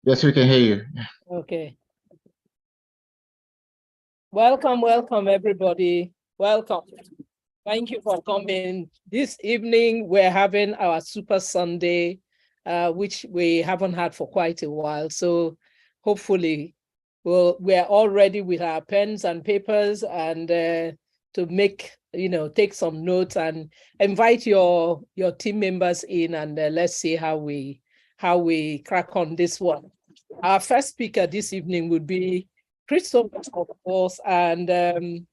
Yes, we can hear you. Okay. Welcome, everybody. Welcome. Thank you for coming. This evening, we're having our Super Sunday, which we haven't had for quite a while. So hopefully, we're all ready with our pens and papers and to make, take some notes and invite your team members in, and let's see how we crack on this one. Our first speaker this evening would be Christopher, of course, and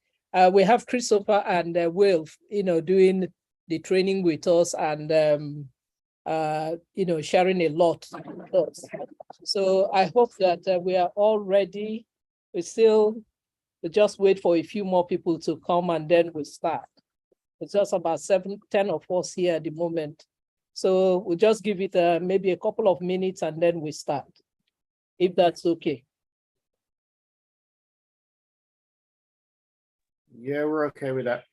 we have Christopher and Will, doing the training with us and, sharing a lot with us. So I hope that we are all ready. We just wait for a few more people to come and then we start. It's just about 10 of us here at the moment. So we'll just give it maybe a couple of minutes and then we start, if that's okay. Yeah, we're okay with that.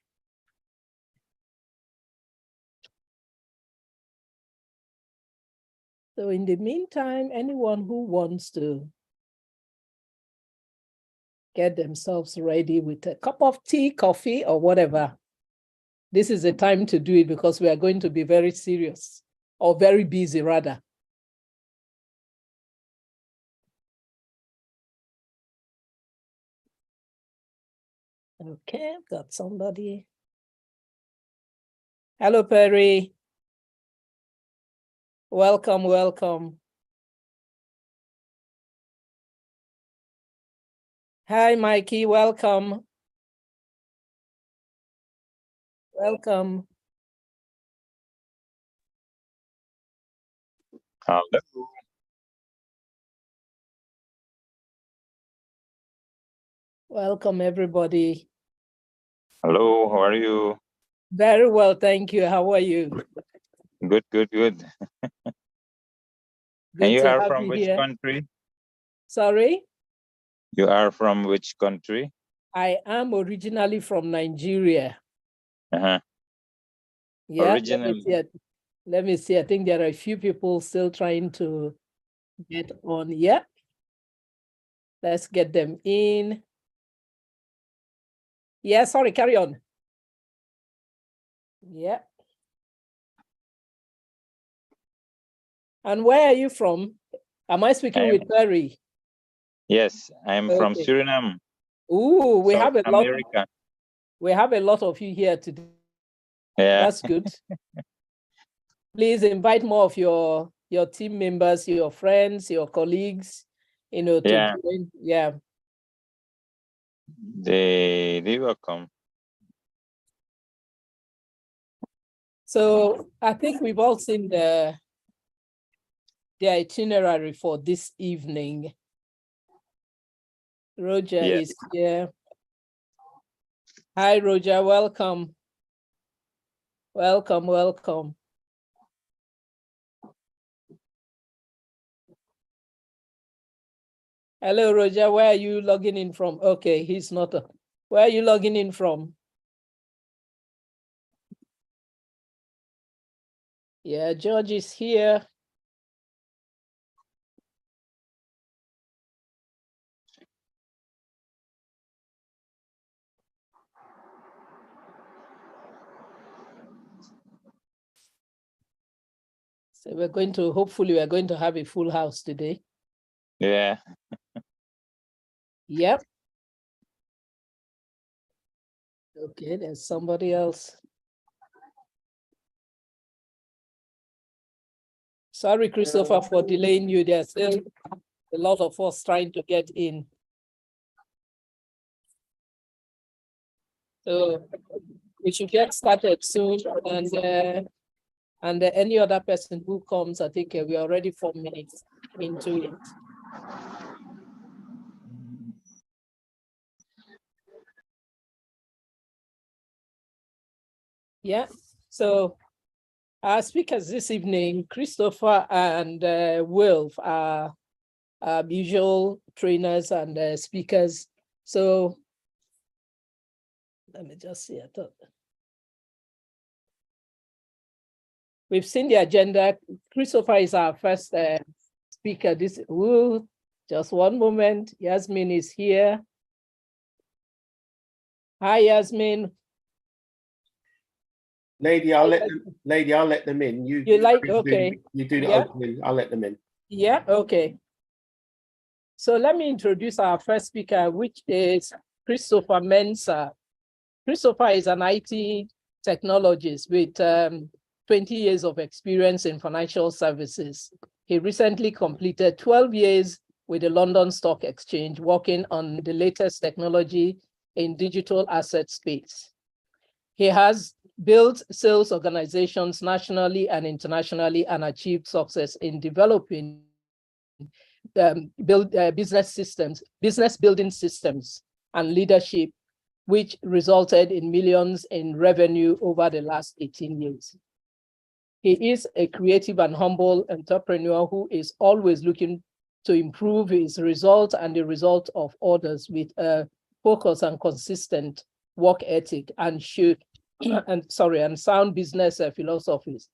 So in the meantime, anyone who wants to get themselves ready with a cup of tea, coffee, or whatever, this is the time to do it because we are going to be very serious, or very busy rather. Okay, got somebody. Hello, Perry. Welcome. Hi, Mikey, welcome. Welcome. Hello. Welcome, everybody. Hello, how are you? Very well, thank you. How are you? Good. Good And you to are have from you which here. country? Sorry? You are from which country? I am originally from Nigeria. Uh-huh. Yeah, Originally. let me see. I think there are a few people still trying to get on. Yeah. Let's get them in. Yeah, sorry, carry on. Yeah. And where are you from? Am I speaking with Perry? Yes, I'm from Suriname. Ooh, we have a lot. America. We have a lot of you here today. Yeah. That's good. Please invite more of your team members, your friends, your colleagues, to join. Yeah. They will come. So I think we've all seen the itinerary for this evening. Roger is here. Hi, Roger. Welcome. Welcome. Hello, Roger. Where are you logging in from? Okay, he's not. Where are you logging in from? Yeah, George is here. So hopefully we're going to have a full house today. Yeah. Yep. Okay, there's somebody else. Sorry, Christopher, for delaying you. There's still a lot of us trying to get in. So we should get started soon. And any other person who comes, I think we're already 4 minutes into it. Yeah, so our speakers this evening, Christopher and Wilf, are visual trainers and speakers. So let me just see. I thought we've seen the agenda. Christopher is our first speaker. Just one moment. Yasmin is here. Hi, Yasmin. Lady, I'll let them in. You like, okay. You do the Yeah. opening, I'll let them in. Yeah, okay. So let me introduce our first speaker, which is Christopher Mensah. Christopher is an IT technologist with 20 years of experience in financial services. He recently completed 12 years with the London Stock Exchange, working on the latest technology in digital asset space. He has built sales organizations nationally and internationally and achieved success in developing business building systems and leadership, which resulted in millions in revenue over the last 18 years. He is a creative and humble entrepreneur who is always looking to improve his result and the result of others with a focus and consistent work ethic and sound business philosophies.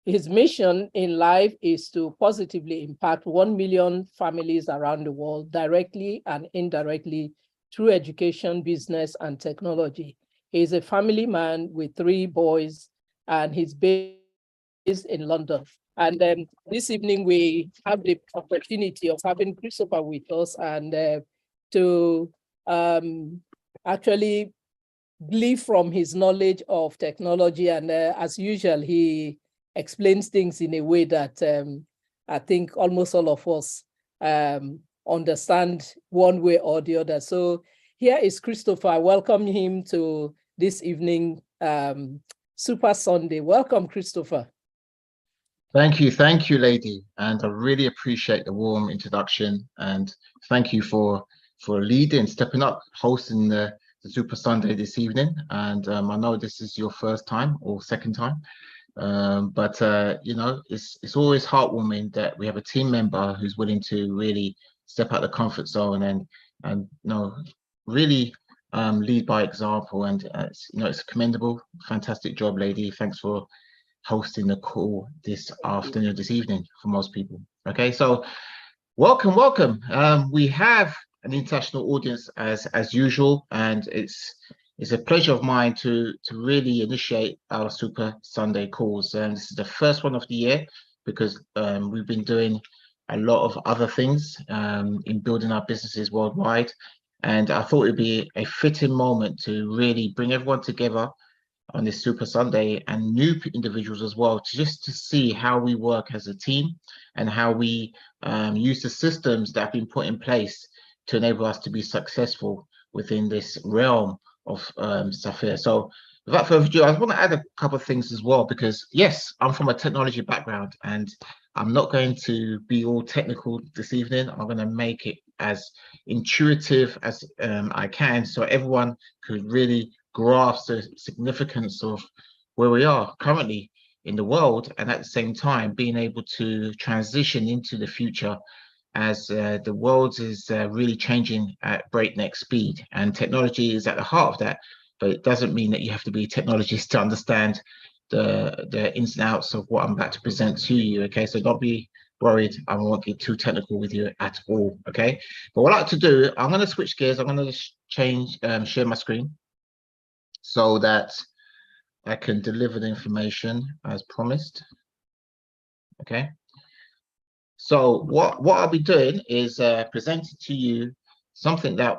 His mission in life is to positively impact 1 million families around the world, directly and indirectly, through education, business, and technology. He is a family man with 3 boys, and he's based in London. And this evening, we have the opportunity of having Christopher with us and to actually glean from his knowledge of technology. And as usual, he explains things in a way that I think almost all of us understand one way or the other. So here is Christopher. I welcome him to this evening Super Sunday. Welcome, Christopher. Thank you, lady. And I really appreciate the warm introduction. And thank you for leading, stepping up, hosting the Super Sunday this evening. And I know this is your first time or second time. But you know, it's always heartwarming that we have a team member who's willing to really step out the comfort zone and you know, really lead by example. And it's commendable. Fantastic job, lady. Thanks for hosting the call this afternoon, this evening for most people. Okay, so welcome. We have an international audience as usual, and it's a pleasure of mine to really initiate our Super Sunday calls. And this is the first one of the year because we've been doing a lot of other things in building our businesses worldwide. And I thought it'd be a fitting moment to really bring everyone together on this Super Sunday and new individuals as well, to see how we work as a team and how we use the systems that have been put in place to enable us to be successful within this realm of Safir. So without further ado, I want to add a couple of things as well, because yes, I'm from a technology background and I'm not going to be all technical this evening. I'm going to make it as intuitive as I can, so everyone could really grasp the significance of where we are currently in the world, and at the same time being able to transition into the future as the world is really changing at breakneck speed, and technology is at the heart of that. But it doesn't mean that you have to be a technologist to understand the ins and outs of what I'm about to present to you. Okay, so don't be worried, I won't get too technical with you at all. Okay, but what I like to do, I'm going to switch gears. I'm going to change share my screen so that I can deliver the information as promised. Okay, so what I'll be doing is presenting to you something that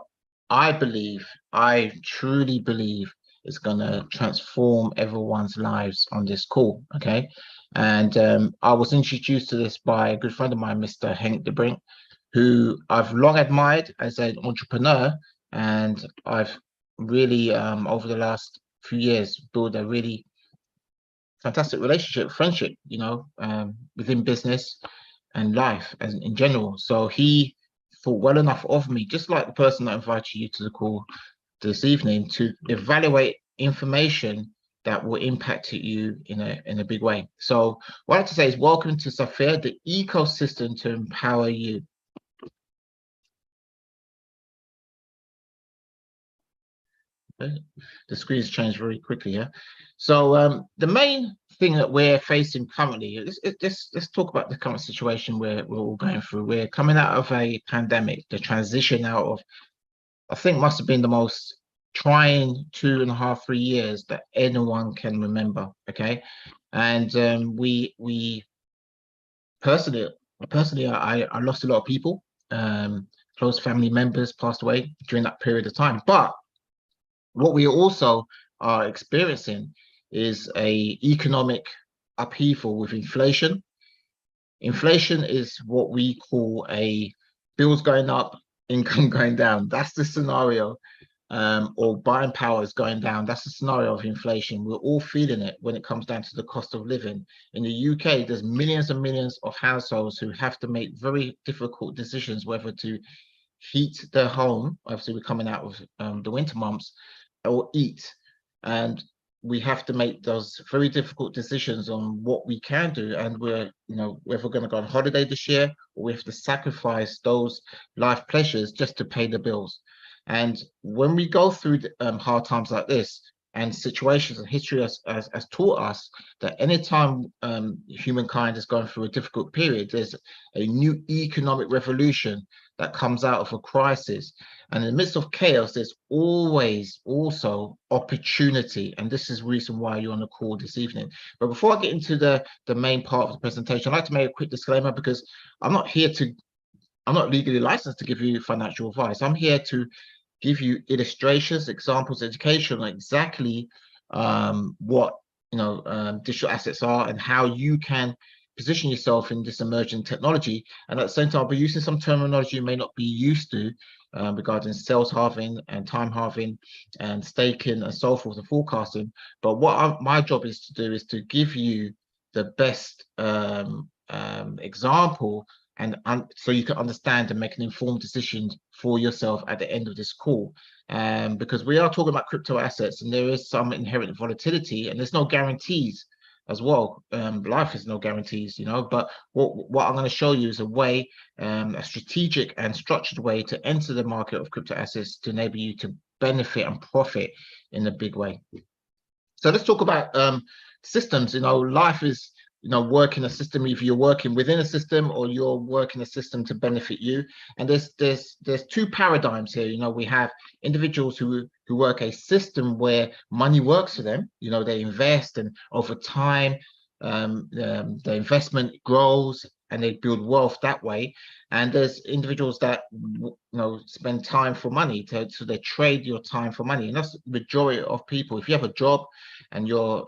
I truly believe is going to transform everyone's lives on this call. Okay, and I was introduced to this by a good friend of mine, Mr. Henk de Brink, who I've long admired as an entrepreneur, and I've really over the last few years built a really fantastic relationship, friendship, you know, within business and life as in general. So he thought well enough of me, just like the person that invited you to the call this evening, to evaluate information that will impact you in a big way. So what I have to say is welcome to Safir, the ecosystem to empower you. Okay. The screen's changed very quickly here. So the main thing that we're facing currently, let's talk about the current situation we're all going through. We're coming out of a pandemic, the transition out of, I think, must have been the most trying 2.5, 3 years that anyone can remember. Okay, and we personally, I lost a lot of people. Close family members passed away during that period of time. But what we also are experiencing is a economic upheaval with inflation. Inflation is what we call a bills going up, income going down. That's the scenario. Or buying power is going down. That's the scenario of inflation. We're all feeling it when it comes down to the cost of living. In the UK, there's millions and millions of households who have to make very difficult decisions whether to heat their home. Obviously, we're coming out of the winter months, or eat. And we have to make those very difficult decisions on what we can do. And we're, whether we're going to go on holiday this year, or we have to sacrifice those life pleasures just to pay the bills. And when we go through hard times like this, and situations, and history has taught us that anytime humankind is going through a difficult period, there's a new economic revolution that comes out of a crisis. And in the midst of chaos, there's always also opportunity. And this is the reason why you're on the call this evening. But before I get into the main part of the presentation, I'd like to make a quick disclaimer, because I'm not legally licensed to give you financial advice. I'm here to give you illustrations, examples, education on exactly what digital assets are and how you can position yourself in this emerging technology. And at the same time, I'll be using some terminology you may not be used to regarding sales halving and time halving and staking and so forth and forecasting. But what my job is to do is to give you the best example, and so you can understand and make an informed decision for yourself at the end of this call. Because we are talking about crypto assets, and there is some inherent volatility, and there's no guarantees as well. Life is no guarantees, but what I'm going to show you is a way, a strategic and structured way to enter the market of crypto assets to enable you to benefit and profit in a big way. So let's talk about systems. Life is work in a system. Either you're working within a system or you're working a system to benefit you. And there's two paradigms here. We have individuals who work a system where money works for them. They invest, and over time the investment grows and they build wealth that way. And there's individuals that spend time for money, so they trade your time for money. And that's the majority of people. If you have a job and you're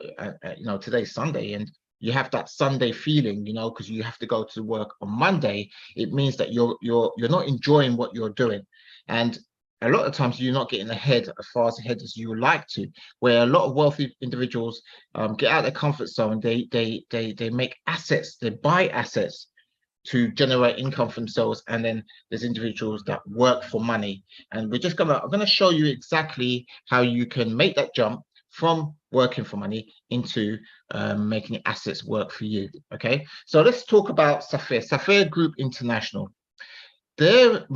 today's Sunday and you have that Sunday feeling, because you have to go to work on Monday, it means that you're not enjoying what you're doing. And a lot of times you're not getting ahead as far ahead as you would like to, where a lot of wealthy individuals get out of their comfort zone. They make assets, they buy assets to generate income for themselves. And then there's individuals that work for money. And I'm going to show you exactly how you can make that jump from working for money into making assets work for you. Okay, so let's talk about Safir Group International. Their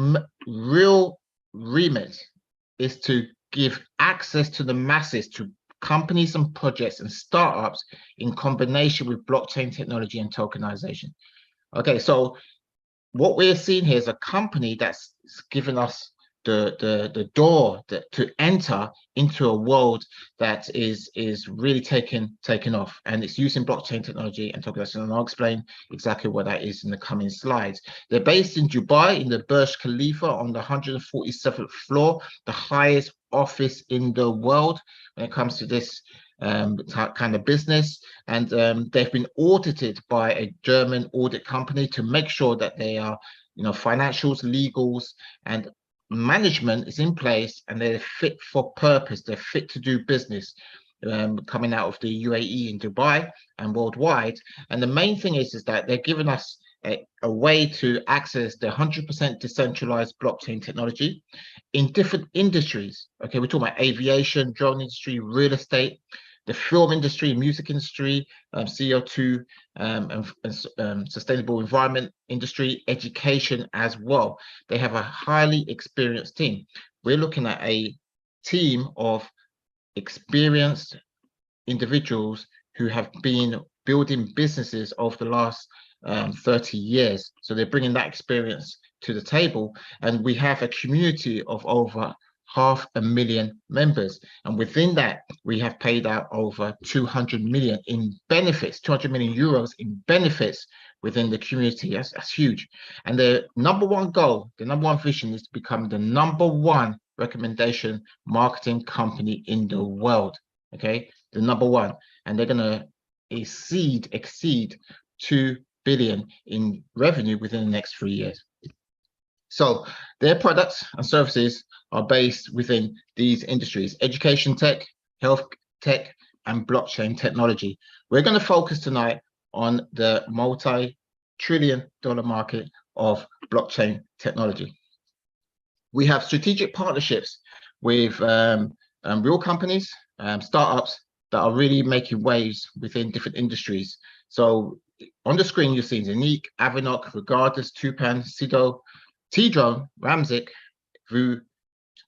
real remit is to give access to the masses to companies and projects and startups in combination with blockchain technology and tokenization. Okay, so what we're seeing here is a company that's given us the door to enter into a world that is really taking off, and it's using blockchain technology and tokenization. And I'll explain exactly what that is in the coming slides. They're based in Dubai, in the Burj Khalifa, on the 147th floor, the highest office in the world when it comes to this kind of business. And they've been audited by a German audit company to make sure that they are, financials, legals, and management is in place, and they're fit for purpose. They're fit to do business, coming out of the UAE in Dubai and worldwide. And the main thing is that they're giving us a way to access the 100% decentralized blockchain technology in different industries. Okay, we're talking about aviation, drone industry, real estate, the film industry, music industry, CO2, and sustainable environment industry, education as well. They have a highly experienced team. We're looking at a team of experienced individuals who have been building businesses over the last 30 years. So they're bringing that experience to the table. And we have a community of over 500,000 members. And within that, we have paid out over 200 million in benefits, 200 million euros in benefits within the community. That's huge. And the number one goal, the number one vision is to become the number one recommendation marketing company in the world. Okay, the number one. And they're going to exceed 2 billion in revenue within the next 3 years. So their products and services are based within these industries: education tech, health tech, and blockchain technology. We're going to focus tonight on the multi-trillion-dollar market of blockchain technology. We have strategic partnerships with real companies, startups that are really making waves within different industries. So on the screen, you've seen Zenique, Avinoc, Regardless, Tupan, Sido, T-Drone, Ramzik, Vu,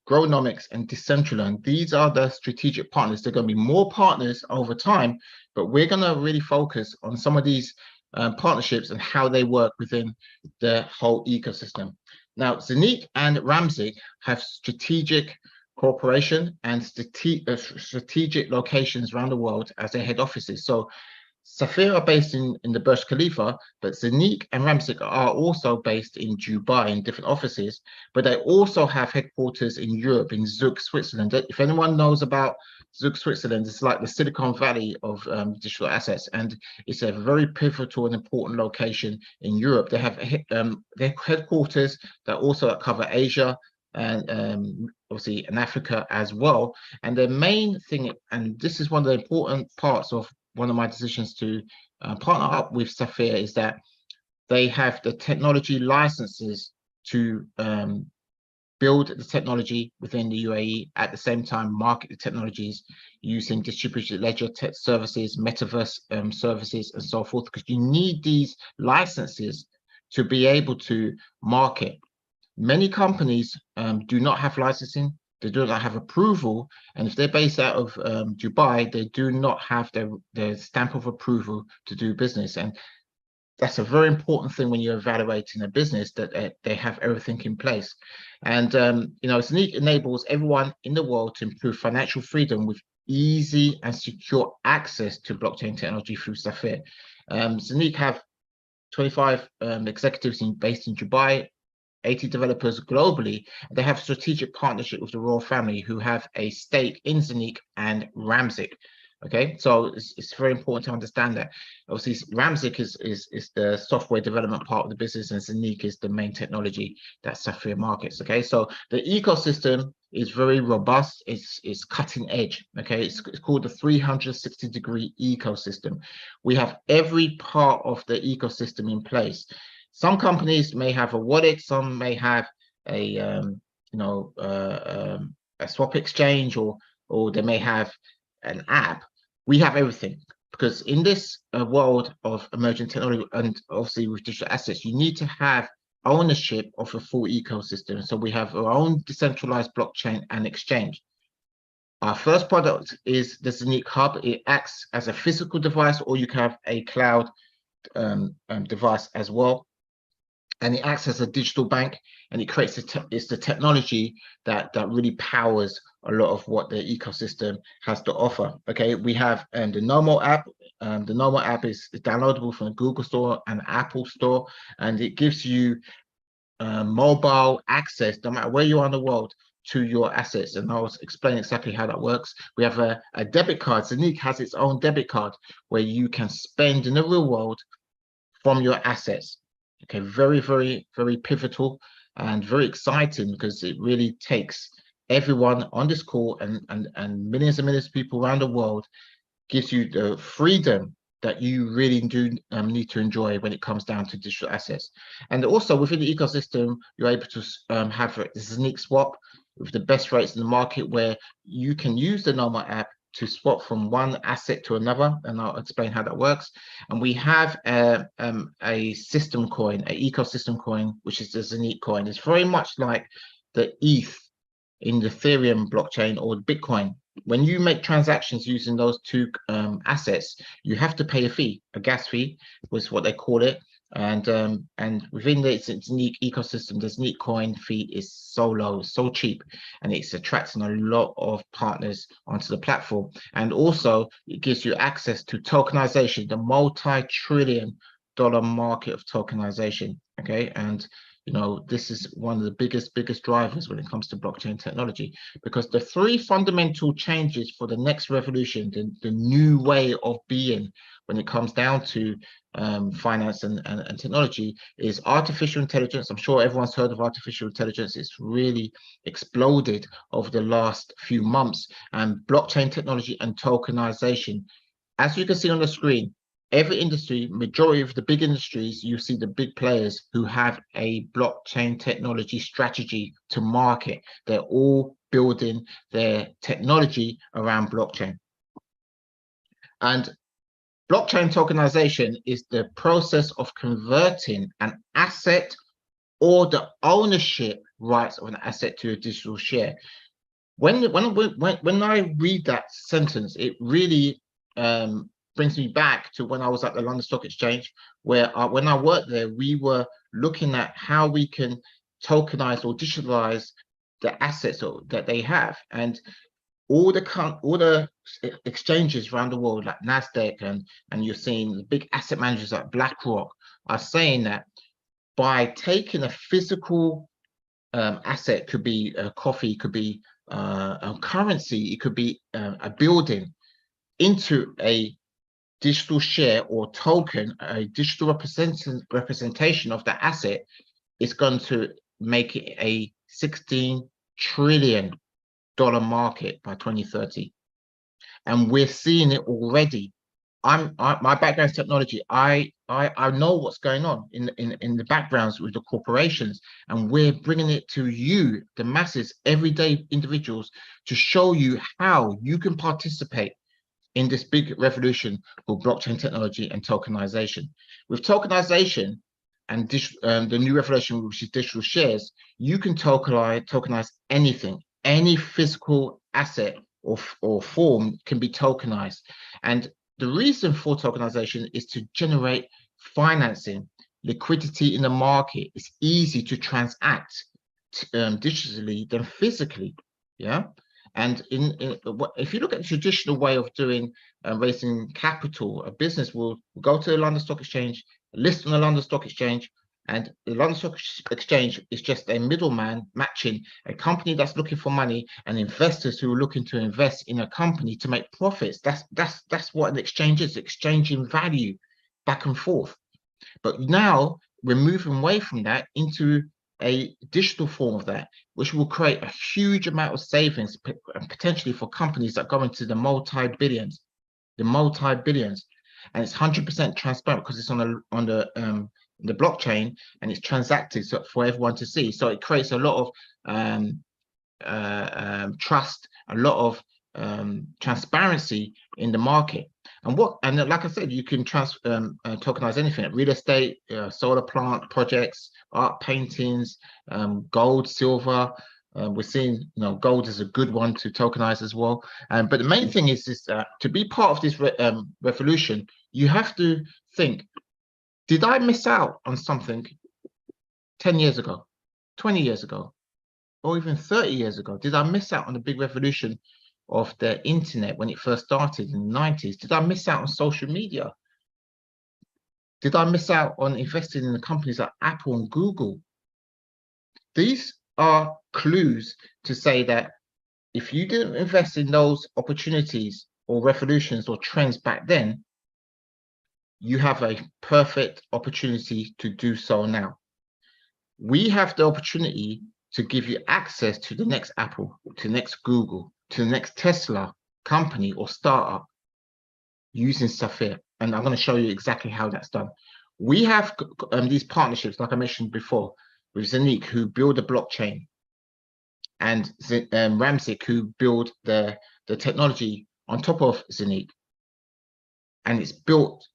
Grownomics, and Decentraland. These are the strategic partners. There are going to be more partners over time, but we're going to really focus on some of these partnerships and how they work within the whole ecosystem. Now, Zenique and Ramzik have strategic cooperation and strategic locations around the world as their head offices. So Safir are based in the Burj Khalifa, but Zenique and Ramzik are also based in Dubai in different offices, but they also have headquarters in Europe, in Zug, Switzerland. If anyone knows about Zug, Switzerland, it's like the Silicon Valley of digital assets, and it's a very pivotal and important location in Europe. They have their headquarters that also cover Asia and obviously in Africa as well. And their main thing, and this is one of the important parts of one of my decisions to partner up with Safir, is that they have the technology licenses to build the technology within the UAE, at the same time market the technologies using distributed ledger tech services, metaverse services, and so forth, because you need these licenses to be able to market. Many companies do not have licensing. They do not have approval, and if they're based out of Dubai, they do not have their stamp of approval to do business. And that's a very important thing when you're evaluating a business, that they have everything in place. And you know, Zenique enables everyone in the world to improve financial freedom with easy and secure access to blockchain technology through Safir. Zenique have 25 executives based in Dubai, 80 developers globally. They have strategic partnership with the royal family, who have a stake in Zenique and Ramzik. Okay, so it's very important to understand that. Obviously, Ramzik is the software development part of the business, and Zenique is the main technology that Safir markets. Okay, so the ecosystem is very robust. It's cutting edge. Okay, it's called the 360-degree ecosystem. We have every part of the ecosystem in place. Some companies may have a wallet, some may have a a swap exchange, or they may have an app. We have everything, because in this world of emerging technology, and obviously with digital assets, you need to have ownership of a full ecosystem. So we have our own decentralized blockchain and exchange. Our first product is the Zenique Hub. It acts as a physical device, or you can have a cloud device as well. And it acts as a digital bank, and it creates it's the technology that really powers a lot of what the ecosystem has to offer. Okay, we have the Normal app. The Normal app is downloadable from the Google Store and Apple Store, and it gives you mobile access, no matter where you are in the world, to your assets. And I'll explain exactly how that works. We have a debit card. Zenique has its own debit card where you can spend in the real world from your assets. Okay, very, very, very pivotal and very exciting, because it really takes everyone on this call and millions and millions of people around the world, gives you the freedom that you really do need to enjoy when it comes down to digital assets. And also within the ecosystem, you're able to have a Zenique swap with the best rates in the market, where you can use the Normal app to swap from one asset to another, and I'll explain how that works. And we have a system coin, an ecosystem coin, which is the Zenique coin. It's very much like the ETH in the Ethereum blockchain or Bitcoin when you make transactions using those two assets, you have to pay a fee, a gas fee was what they call it. And within its unique ecosystem, this unique coin fee is so low, so cheap, and it's attracting a lot of partners onto the platform. And also it gives you access to tokenization, the multi-trillion-dollar market of tokenization. Okay, and you know, this is one of the biggest drivers when it comes to blockchain technology, because the three fundamental changes for the next revolution, the new way of being when it comes down to finance and technology, is artificial intelligence. I'm sure everyone's heard of artificial intelligence. It's really exploded over the last few months, and blockchain technology and tokenization. As you can see on the screen, every industry, majority of the big industries, you see the big players who have a blockchain technology strategy to market. They're all building their technology around blockchain. And blockchain tokenization is the process of converting an asset or the ownership rights of an asset to a digital share. When I read that sentence, it really brings me back to when I was at the London Stock Exchange, where when I worked there, we were looking at how we can tokenize or digitalize the assets that they have. And all the exchanges around the world, like NASDAQ, and you're seeing the big asset managers like BlackRock, are saying that by taking a physical asset, could be a coffee, could be a currency, it could be a building, into a digital share or token, a digital representation of that asset, is going to make it a $16 trillion market by 2030. And we're seeing it already. My background is technology. I know what's going on in the backgrounds with the corporations, and we're bringing it to you, the masses, everyday individuals, to show you how you can participate in this big revolution called blockchain technology and tokenization. With tokenization and the new revolution, which is digital shares, you can tokenize anything. Any physical asset or form can be tokenized. And the reason for tokenization is to generate financing, liquidity in the market. It's easy to transact digitally than physically. Yeah. And if you look at the traditional way of doing raising capital, a business will go to the London Stock Exchange, list on the London Stock Exchange, and the London Stock Exchange is just a middleman matching a company that's looking for money and investors who are looking to invest in a company to make profits. That's what an exchange is, exchanging value back and forth. But now we're moving away from that into a digital form of that, which will create a huge amount of savings potentially for companies that go into the multi-billions, and it's 100% transparent because it's on the blockchain, and it's transacted for everyone to see. So it creates a lot of trust, a lot of transparency in the market. And like I said, you can tokenize anything: real estate, solar plant projects, art paintings, gold, silver. We're seeing, gold is a good one to tokenize as well. But the main thing is to be part of this revolution, you have to think, did I miss out on something 10 years ago, 20 years ago, or even 30 years ago? Did I miss out on the big revolution of the internet when it first started in the 90s? Did I miss out on social media? Did I miss out on investing in the companies like Apple and Google? These are clues to say that if you didn't invest in those opportunities or revolutions or trends back then, you have a perfect opportunity to do so now. We have the opportunity to give you access to the next Apple, to the next Google, to the next Tesla company or startup using Safir. And I'm going to show you exactly how that's done. We have these partnerships, like I mentioned before, with Zenic, who build a blockchain, and Ramzik, who build the technology on top of Zenic. And it's built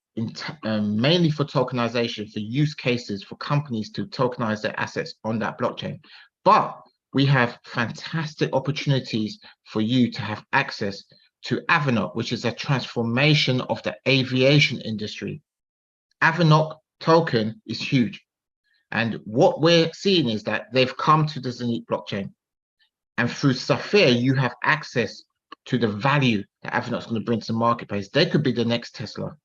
mainly for tokenization, for use cases for companies to tokenize their assets on that blockchain. But we have fantastic opportunities for you to have access to Avanok, which is a transformation of the aviation industry. Avanok token is huge. And what we're seeing is that they've come to the Zenith blockchain. And through Safir, you have access to the value that Avanok's going to bring to the marketplace. They could be the next Tesla.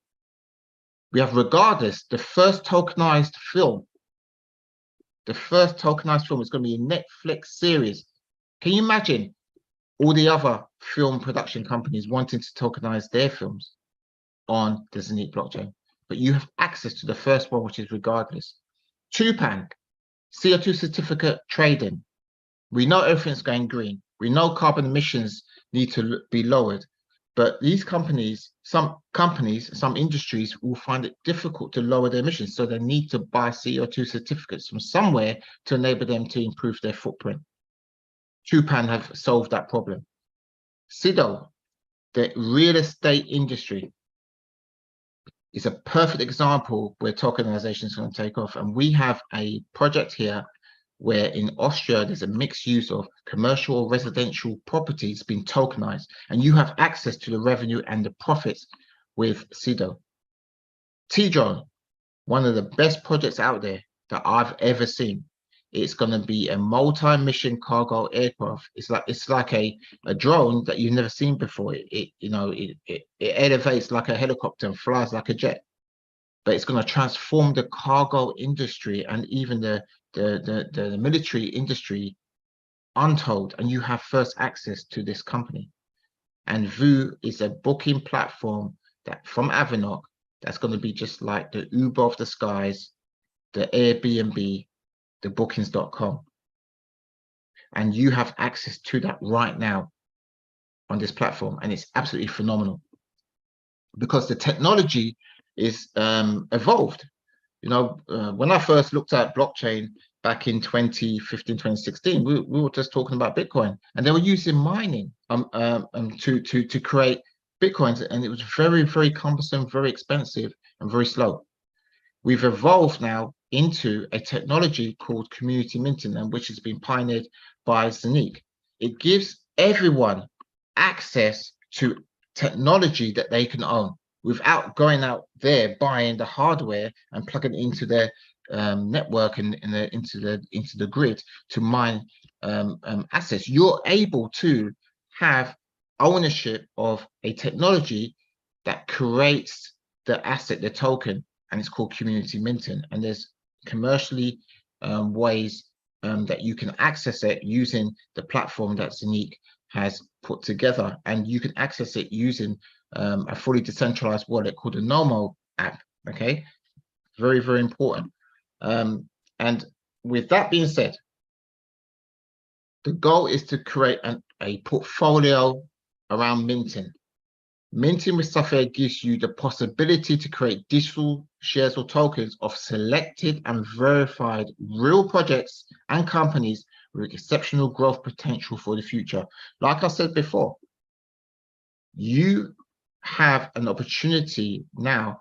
We have Regardless, the first tokenized film. The first tokenized film is going to be a Netflix series. Can you imagine all the other film production companies wanting to tokenize their films on the Zenith blockchain? But you have access to the first one, which is Regardless. Tupan, CO2 certificate trading. We know everything's going green. We know carbon emissions need to be lowered. But these companies, some industries will find it difficult to lower their emissions. So they need to buy CO2 certificates from somewhere to enable them to improve their footprint. Tupan have solved that problem. Sido, the real estate industry, is a perfect example where tokenization is going to take off. And we have a project here where in Austria, there's a mixed use of commercial or residential properties being tokenized, and you have access to the revenue and the profits with Sido. T-Drone, one of the best projects out there that I've ever seen. It's going to be a multi-mission cargo aircraft. It's like a drone that you've never seen before. It elevates like a helicopter and flies like a jet. But it's going to transform the cargo industry and even the military industry untold. And you have first access to this company. And Vu is a booking platform that from Avanok that's going to be just like the Uber of the skies, the Airbnb, the bookings.com. And you have access to that right now on this platform. And it's absolutely phenomenal because the technology is evolved. When I first looked at blockchain back in 2015, 2016, we were just talking about Bitcoin, and they were using mining to create Bitcoins, and it was very, very cumbersome, very expensive, and very slow. We've evolved now into a technology called community minting, and which has been pioneered by Zenith. It gives everyone access to technology that they can own without going out there buying the hardware and plugging it into their network and into the grid to mine assets. You're able to have ownership of a technology that creates the asset, the token, and it's called community minting. And there's commercially ways that you can access it using the platform that Zenith has put together, and you can access it using a fully decentralized wallet called a Nomo app. Okay, very, very important. And with that being said, the goal is to create a portfolio around minting. Minting with Safir gives you the possibility to create digital shares or tokens of selected and verified real projects and companies with exceptional growth potential for the future. Like I said before, you have an opportunity now.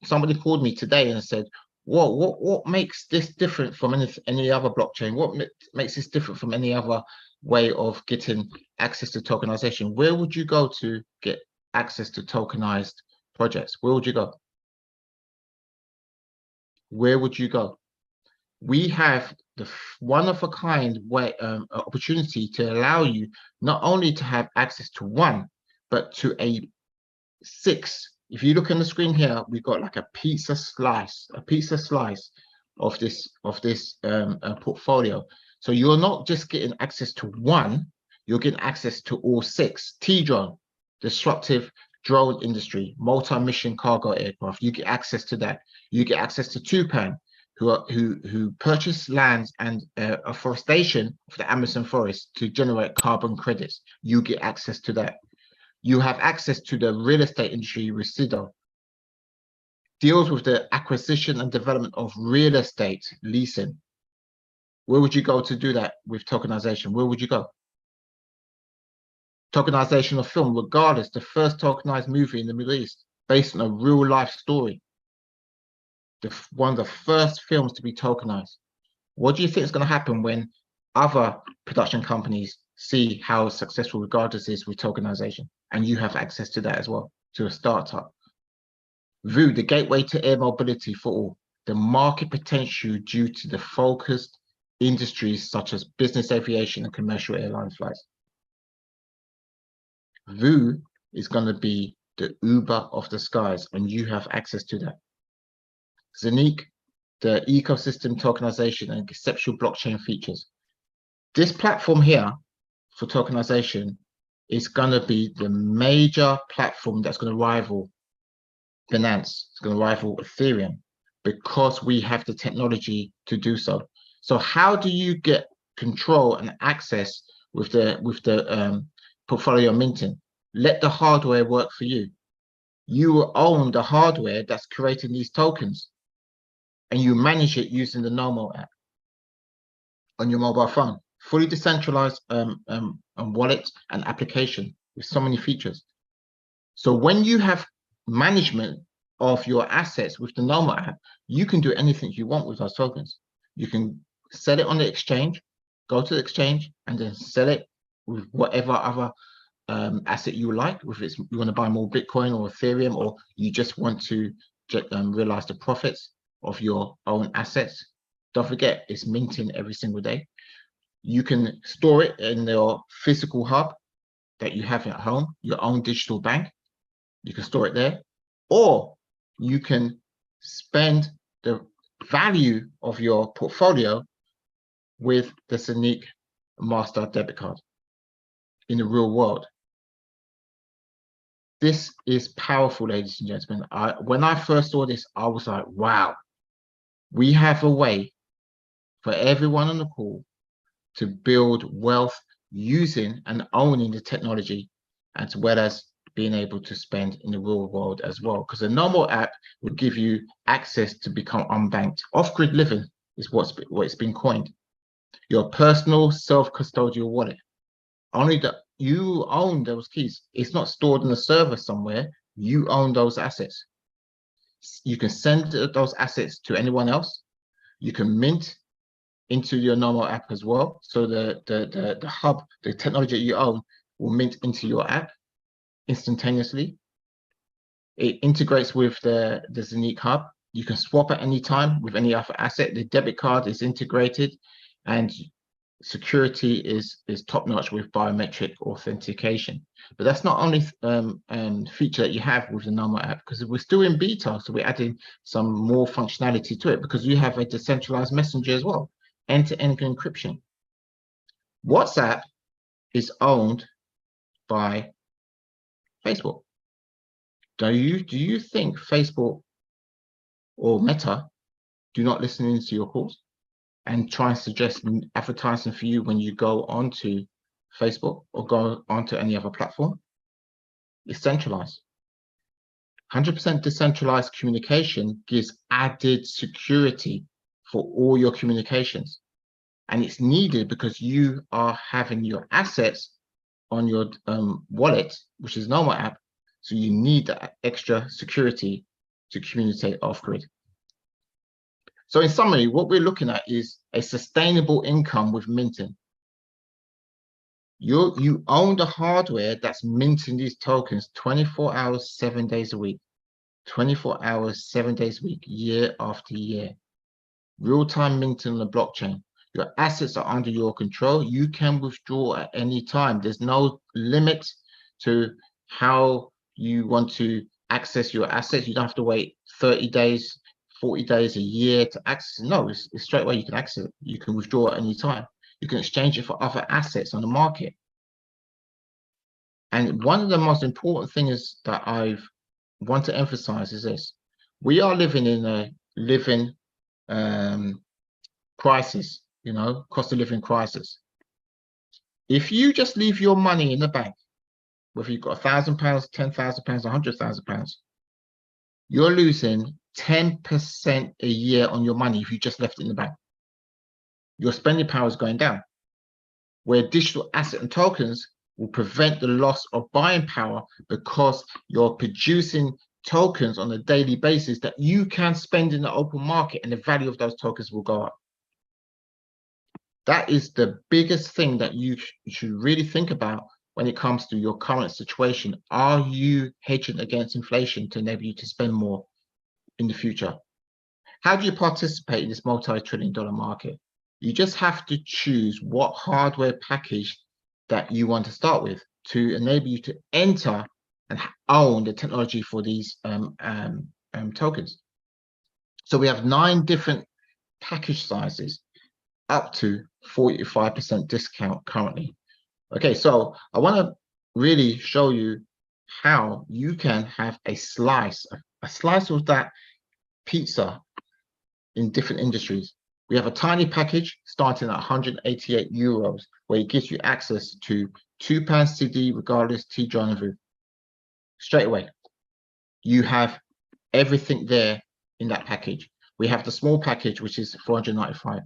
Somebody called me today and said, well, what makes this different from any other blockchain? What makes this different from any other way of getting access to tokenization? Where would you go to get access to tokenized projects? Where would you go? Where would you go? We have the one-of-a-kind way opportunity to allow you not only to have access to one, but to a 6. If you look on the screen here, we've got like a pizza slice of this portfolio. So you're not just getting access to one, you're getting access to all 6. T-Drone, disruptive drone industry, multi-mission cargo aircraft. You get access to that. You get access to Tupan, who purchase lands and afforestation for the Amazon forest to generate carbon credits. You get access to that. You have access to the real estate industry with Sido. Deals with the acquisition and development of real estate leasing. Where would you go to do that with tokenization? Where would you go? Tokenization of film, Regardless, the first tokenized movie in the Middle East, based on a real life story. One of the first films to be tokenized. What do you think is going to happen when other production companies see how successful Regardless is with tokenization, and you have access to that as well, to a startup. VOO, the gateway to air mobility for all, the market potential due to the focused industries such as business aviation and commercial airline flights. VOO is going to be the Uber of the skies, and you have access to that. Zonique, the ecosystem tokenization and conceptual blockchain features. This platform here for tokenization is going to be the major platform that's going to rival Binance. It's going to rival Ethereum because we have the technology to do so. So how do you get control and access with the portfolio minting? Let the hardware work for you. You own the hardware that's creating these tokens, and you manage it using the Nomo app on your mobile phone. Fully decentralized wallet and application with so many features. So when you have management of your assets with the Nomo app, you can do anything you want with those tokens. You can sell it on the exchange, go to the exchange, and then sell it with whatever other asset you like. If it's you want to buy more Bitcoin or Ethereum, or you just want to realize the profits of your own assets. Don't forget, it's minting every single day. You can store it in your physical hub that you have at home, your own digital bank. You can store it there, or you can spend the value of your portfolio with the Zonique Master debit card in the real world. This is powerful, ladies and gentlemen. When I first saw this, I was like, wow, we have a way for everyone on the call to build wealth using and owning the technology, as well as being able to spend in the real world as well. Because the normal app will give you access to become unbanked. Off-grid living is what's been coined. Your personal self-custodial wallet. Only that you own those keys. It's not stored in a server somewhere. You own those assets. You can send those assets to anyone else. You can mint into your normal app as well. So the hub, the technology you own will mint into your app instantaneously. It integrates with the Zonique hub. You can swap at any time with any other asset. The debit card is integrated, and security is top-notch with biometric authentication. But that's not only feature that you have with the normal app, because we're still in beta, so we're adding some more functionality to it, because you have a decentralized messenger as well, end-to-end encryption. WhatsApp is owned by Facebook. Do you think Facebook or Meta do not listen into your calls and try and suggest advertising for you when you go onto Facebook or go onto any other platform? It's centralized. 100% decentralized communication gives added security for all your communications. And it's needed because you are having your assets on your wallet, which is normal app. So you need that extra security to communicate off-grid. So in summary, what we're looking at is a sustainable income with minting. You own the hardware that's minting these tokens 24 hours, 7 days a week, 24 hours, 7 days a week, year after year. Real-time minting on the blockchain. Your assets are under your control. You can withdraw at any time. There's no limit to how you want to access your assets. You don't have to wait 30 days, 40 days, a year to access it. No, it's straight away you can access it. You can withdraw at any time. You can exchange it for other assets on the market. And one of the most important things that I want to emphasize is this. We are living in a crisis, cost of living crisis. If you just leave your money in the bank, whether you've got £1,000, £10,000, £100,000, you're losing 10% a year on your money if you just left it in the bank. Your spending power is going down. Where digital asset and tokens will prevent the loss of buying power, because you're producing tokens on a daily basis that you can spend in the open market, and the value of those tokens will go up. That is the biggest thing that you should really think about when it comes to your current situation. Are you hedging against inflation to enable you to spend more in the future? How do you participate in this multi-trillion-dollar market? You just have to choose what hardware package that you want to start with to enable you to enter and own the technology for these tokens. So we have 9 different package sizes, up to 45% discount currently. Okay, so I want to really show you how you can have a slice of that pizza in different industries. We have a tiny package starting at 188 euros, where it gives you access to £2 CD regardless T-John and VU. Straight away, you have everything there in that package. We have the small package, which is 495,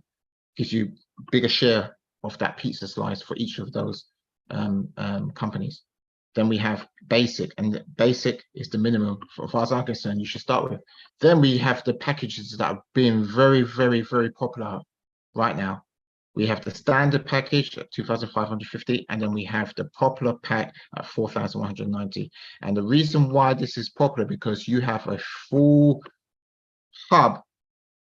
gives you bigger share of that pizza slice for each of those companies. Then we have basic, and basic is the minimum as far as I'm concerned you should start with. Then we have the packages that are being very, very, very popular right now. We have the standard package at 2,550, and then we have the popular pack at 4,190. And the reason why this is popular, because you have a full hub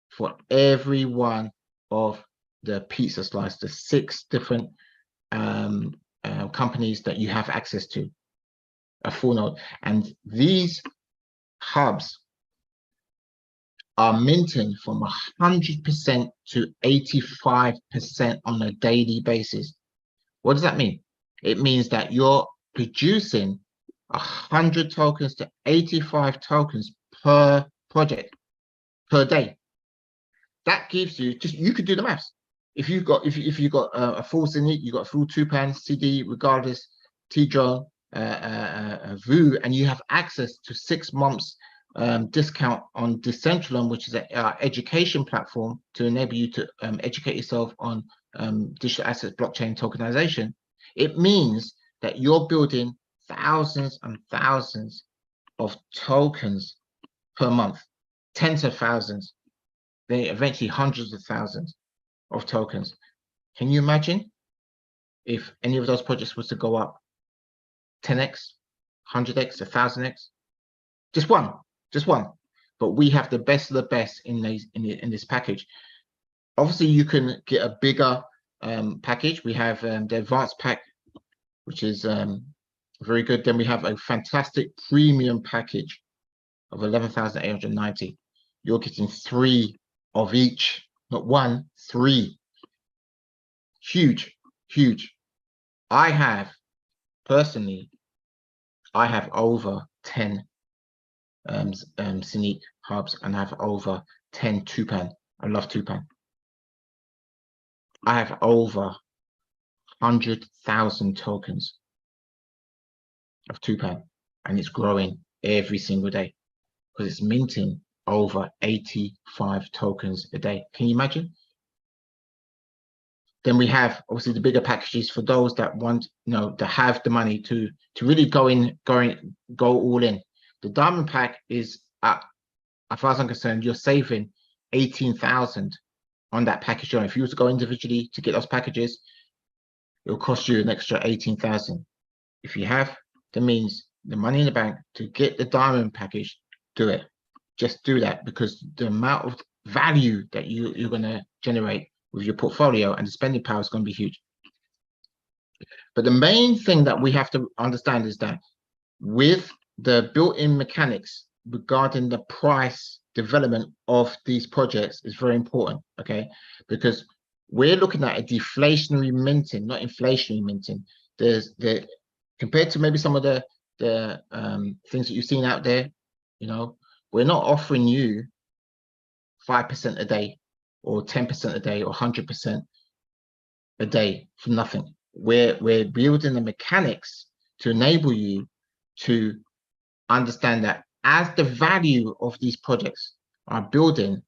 for every one of the pizza slice, the 6 different companies that you have access to, a full node. And these hubs are minting from 100% to 85% on a daily basis. What does that mean? It means that you're producing 100 tokens to 85 tokens per project per day. That gives you, just, you could do the maths. If you've got a full CD, you've got a full £2 CD regardless T-John, VU, and you have access to 6 months discount on Decentraland, which is our education platform to enable you to educate yourself on digital assets, blockchain tokenization. It means that you're building thousands and thousands of tokens per month, tens of thousands, then eventually hundreds of thousands of tokens. Can you imagine if any of those projects was to go up 10x, 100x, 1000x? Just one. But we have the best of the best in this package. Obviously, you can get a bigger package. We have the advanced pack, which is very good. Then we have a fantastic premium package of 11,890. You're getting 3 of each, not 1, 3. Huge. Personally, I have over 10 Cynic hubs, and I have over 10 2pan. I love 2pan. I have over 100,000 tokens of 2pan, and it's growing every single day because it's minting over 85 tokens a day. Can you imagine? Then we have obviously the bigger packages for those that want, to have the money to really go all in. The diamond pack is, as far as I'm concerned, you're saving 18,000 on that package. If you were to go individually to get those packages, it'll cost you an extra 18,000. If you have the means, the money in the bank to get the diamond package, do it. Just do that, because the amount of value that you're going to generate with your portfolio and the spending power is going to be huge. But the main thing that we have to understand is that with the built-in mechanics regarding the price development of these projects is very important, okay? Because we're looking at a deflationary minting, not inflationary minting. Compared to maybe some of the things that you've seen out there, we're not offering you 5% a day or 10% a day or 100% a day for nothing. We're building the mechanics to enable you to understand that as the value of these projects are building,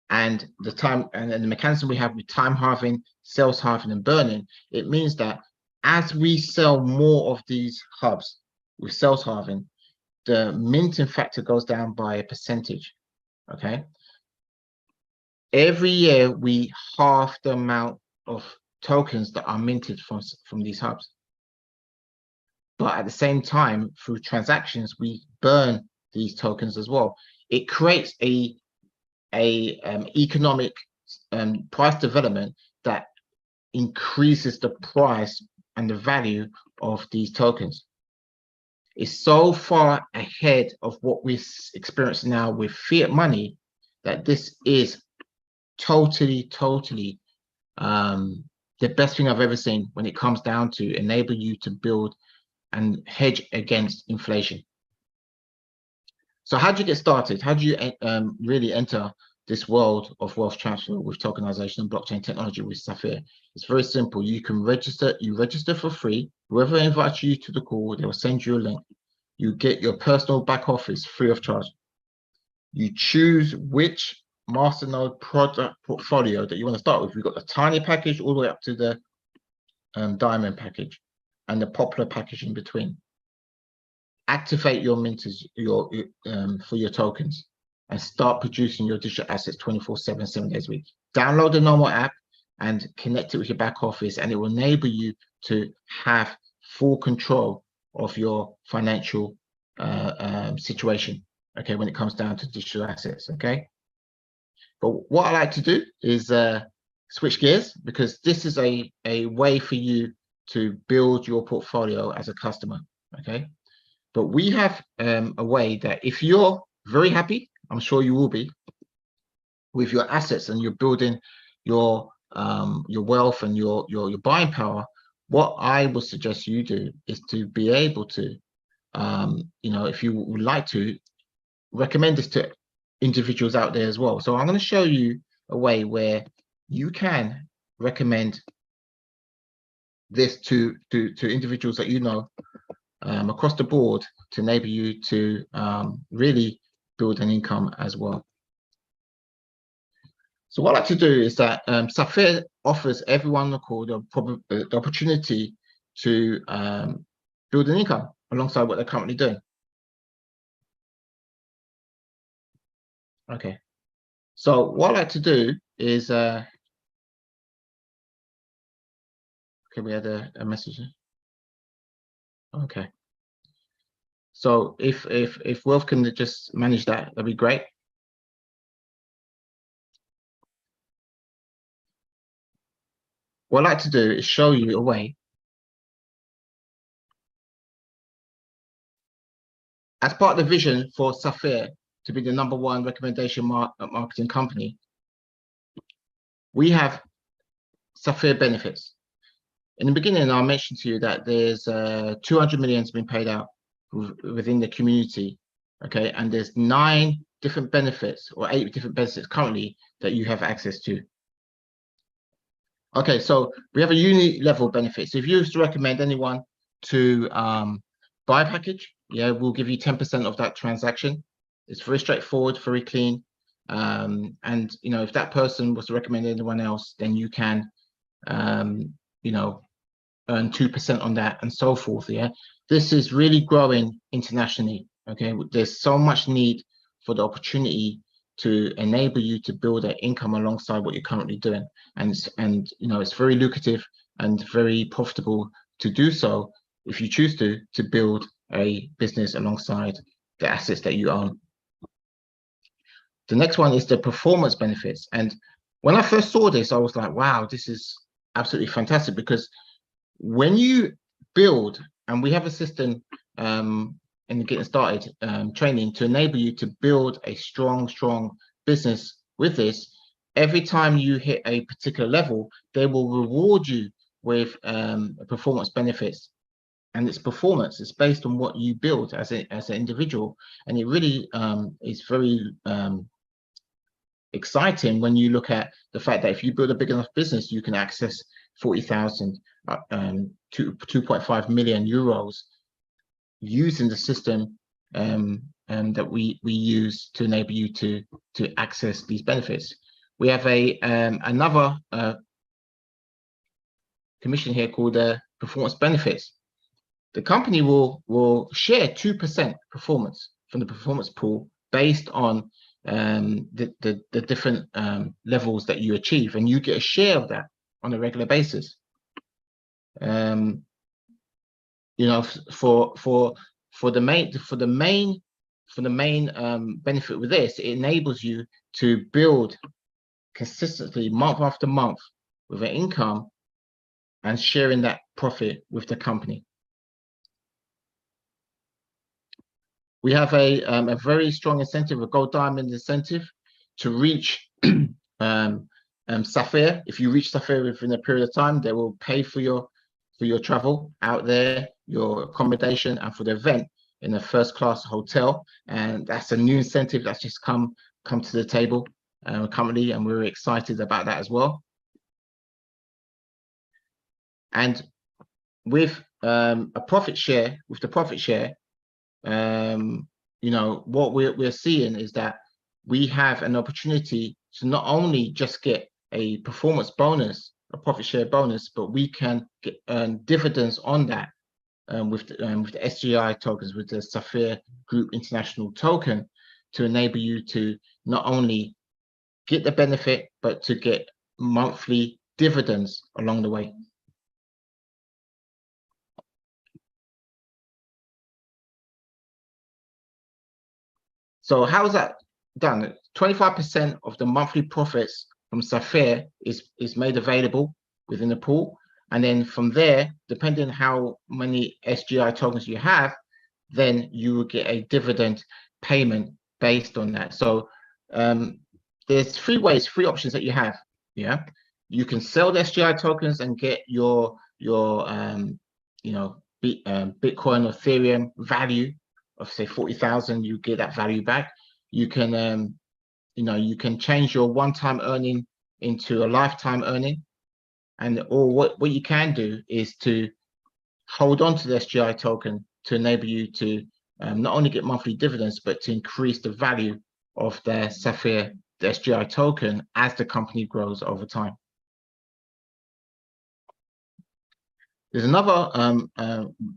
and the time and the mechanism we have with time halving, sales halving, and burning, it means that as we sell more of these hubs with sales halving, the minting factor goes down by a percentage. Okay. Every year we halve the amount of tokens that are minted from these hubs. But at the same time, through transactions, we burn these tokens as well. It creates a economic price development that increases the price and the value of these tokens. It's so far ahead of what we experience now with fiat money that this is totally the best thing I've ever seen when it comes down to enable you to build and hedge against inflation. So how do you get started? How do you really enter this world of wealth transfer with tokenization and blockchain technology with Safir? It's very simple. You can register. You register for free. Whoever invites you to the call, they will send you a link. You get your personal back office free of charge. You choose which masternode product portfolio that you want to start with. We've got the tiny package all the way up to the diamond package and the popular package in between. Activate your minters for your tokens and start producing your digital assets 24/7, 7 days a week. Download the normal app and connect it with your back office, and it will enable you to have full control of your financial situation, okay, when it comes down to digital assets, okay? But what I like to do is switch gears, because this is a way for you to build your portfolio as a customer, okay? But we have a way that if you're very happy, I'm sure you will be, with your assets and you're building your wealth and your buying power, what I would suggest you do is to be able to, you know, if you would like to, recommend this to individuals out there as well. So I'm going to show you a way where you can recommend this to individuals that you know across the board to enable you to really build an income as well. So what I like to do is that Safir offers everyone on the call the opportunity to build an income alongside what they're currently doing. Okay, so what I like to do is, okay, we had a message. Okay, so if Wolf can just manage that, that'd be great. What I like to do is show you a way as part of the vision for Safir to be the #1 recommendation marketing company. We have Safir benefits. In the beginning, I mentioned to you that there's 200 million has been paid out within the community, okay, and there's 9 different benefits or 8 different benefits currently that you have access to. Okay, so we have a uni level benefit. So if you used to recommend anyone to buy a package, yeah, we'll give you 10% of that transaction. It's very straightforward, very clean. And you know, if that person was to recommend anyone else, then you can you know, earn 2% on that and so forth. Yeah, this is really growing internationally. Okay, there's so much need for the opportunity to enable you to build an income alongside what you're currently doing, and you know, it's very lucrative and very profitable to do so if you choose to build a business alongside the assets that you own. The next one is the performance benefits, and when I first saw this, I was like, wow, this is absolutely fantastic, because when you build, and we have a system in getting started training to enable you to build a strong business with this. Every time you hit a particular level, they will reward you with performance benefits, and its performance is based on what you build as an individual, and it really is very exciting when you look at the fact that if you build a big enough business, you can access 40,000 to 2.5 million euros using the system that we use to enable you to access these benefits. We have another commission here called performance benefits. The company will share 2% performance from the performance pool based on the different levels that you achieve, and you get a share of that. on a regular basis. You know, for the main benefit with this, it enables you to build consistently month after month with an income and sharing that profit with the company. We have a very strong incentive, a gold diamond incentive, to reach Safir. If you reach Safir within a period of time, they will pay for your travel out there, your accommodation, and for the event in a first-class hotel. And that's a new incentive that's just come to the table currently, and we're excited about that as well. And with a profit share, you know, what we're seeing is that we have an opportunity to not only just get a performance bonus, a profit share bonus, but we can earn dividends on that with the SGI tokens, with the Safir Group International token, to enable you to not only get the benefit, but to get monthly dividends along the way. So how is that done? 25% of the monthly profits from Safir is made available within the pool. And then from there, depending on how many SGI tokens you have, then you will get a dividend payment based on that. So there's three options that you have. Yeah, you can sell the SGI tokens and get your you know, Bitcoin or Ethereum value of, say, 40,000. You get that value back. You can you know, you can change your one-time earning into a lifetime earning. And or what you can do is to hold on to the SGI token to enable you to not only get monthly dividends, but to increase the value of their Safir, the SGI token, as the company grows over time. There's another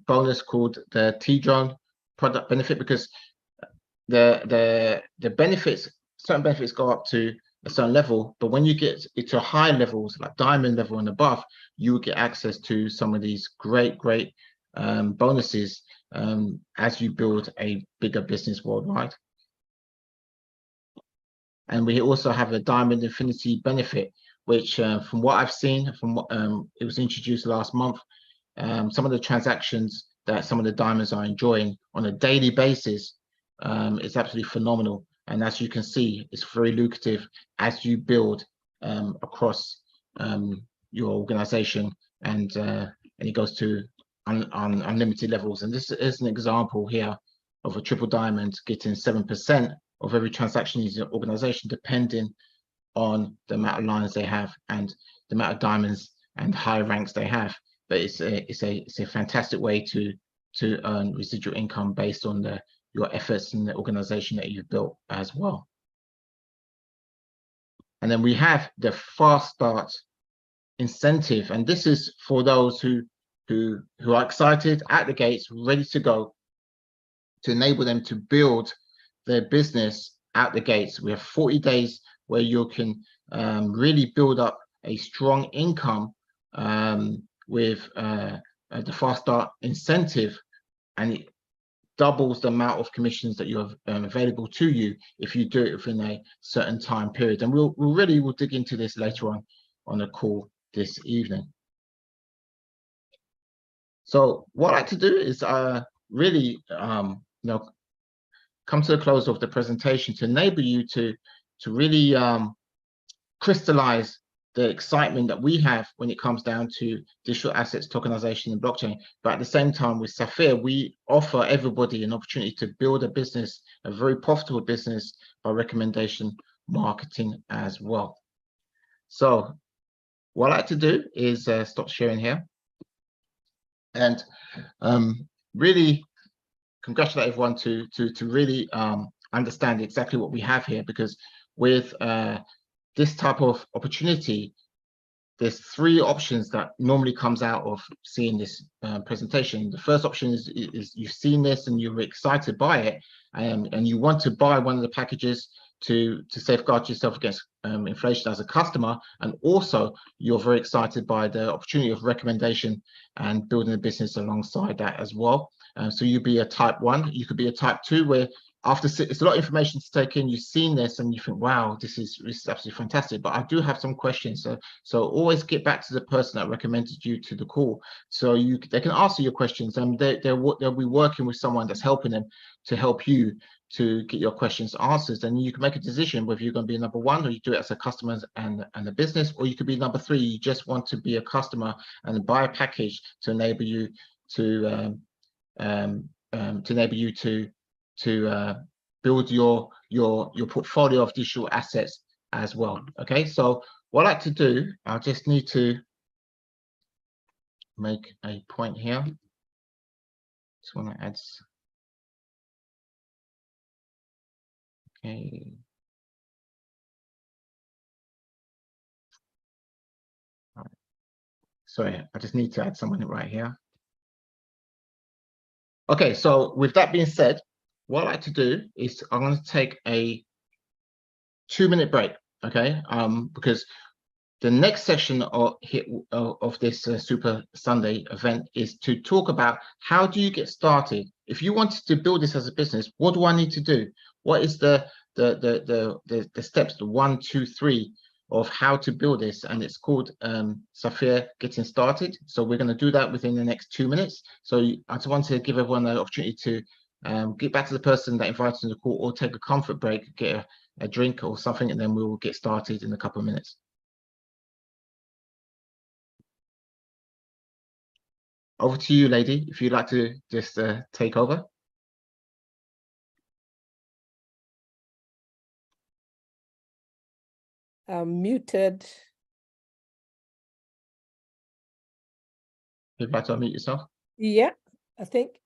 bonus called the T-Drone product benefit, because the benefits, certain benefits go up to a certain level, but when you get to high levels, like diamond level and above, you will get access to some of these great bonuses as you build a bigger business worldwide. And we also have a diamond infinity benefit, which from what I've seen, from what it was introduced last month, some of the transactions that some of the diamonds are enjoying on a daily basis is absolutely phenomenal. And as you can see, it's very lucrative as you build across your organization, and it goes to unlimited levels. And this is an example here of a triple diamond getting 7% of every transaction in your organization, depending on the amount of lines they have and the amount of diamonds and high ranks they have. But it's a fantastic way to earn residual income based on your efforts in the organization that you've built as well. And then we have the fast start incentive, and this is for those who are excited at the gates, ready to go, to enable them to build their business out the gates. We have 40 days where you can really build up a strong income with the fast start incentive, and it doubles the amount of commissions that you have available to you if you do it within a certain time period. And we'll dig into this later on a call this evening. So what I'd like to do is really you know, come to the close of the presentation to enable you to really crystallize the excitement that we have when it comes down to digital assets, tokenization, and blockchain. But at the same time, with Safir, we offer everybody an opportunity to build a business, a very profitable business, by recommendation marketing as well. So what I'd like to do is stop sharing here and really congratulate everyone to really understand exactly what we have here, because with this type of opportunity, there's three options that normally comes out of seeing this presentation. The first option is you've seen this and you're excited by it, and you want to buy one of the packages to safeguard yourself against inflation as a customer, and also you're very excited by the opportunity of recommendation and building a business alongside that as well. So you'd be a type 1, you could be a type 2, where after it's a lot of information to take in, you've seen this and you think, wow, this is absolutely fantastic, but I do have some questions. So always get back to the person that recommended you to the call, so they can answer your questions, and they'll be working with someone that's helping them to help you to get your questions answered. And you can make a decision whether you're going to be number 1, or you do it as a customer and a business, or you could be number 3. You just want to be a customer and buy a package to enable you to build your portfolio of digital assets as well. Okay, so what I like to do, I just need to make a point here. Just want to add. Okay. All right. Sorry, I just need to add someone right here. Okay, so with that being said, what I like to do is I'm going to take a 2-minute break, okay? Because the next section of this Super Sunday event is to talk about how do you get started. If you wanted to build this as a business, what do I need to do? What is the steps, the 1, 2, 3 of how to build this? And it's called Safir Getting Started. So we're going to do that within the next 2 minutes. So I just want to give everyone an opportunity to get back to the person that invited you to the call, or take a comfort break, get a drink or something, and then we will get started in a couple of minutes. Over to you, lady, if you'd like to just take over. I'm muted. You'd like to unmute yourself? Yeah, I think.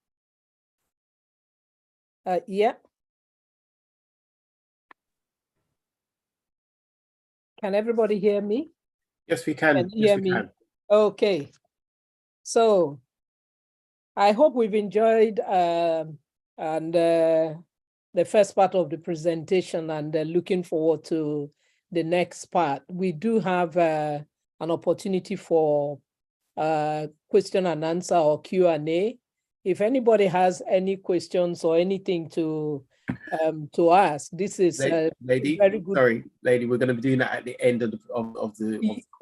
Yeah. Can everybody hear me? Yes, we can. Can you hear me? Okay. So I hope we've enjoyed the first part of the presentation, and looking forward to the next part. We do have an opportunity for question and answer, or Q&A. If anybody has any questions or anything to ask, this is lady, very good. Sorry, lady, we're going to be doing that at the end of the call.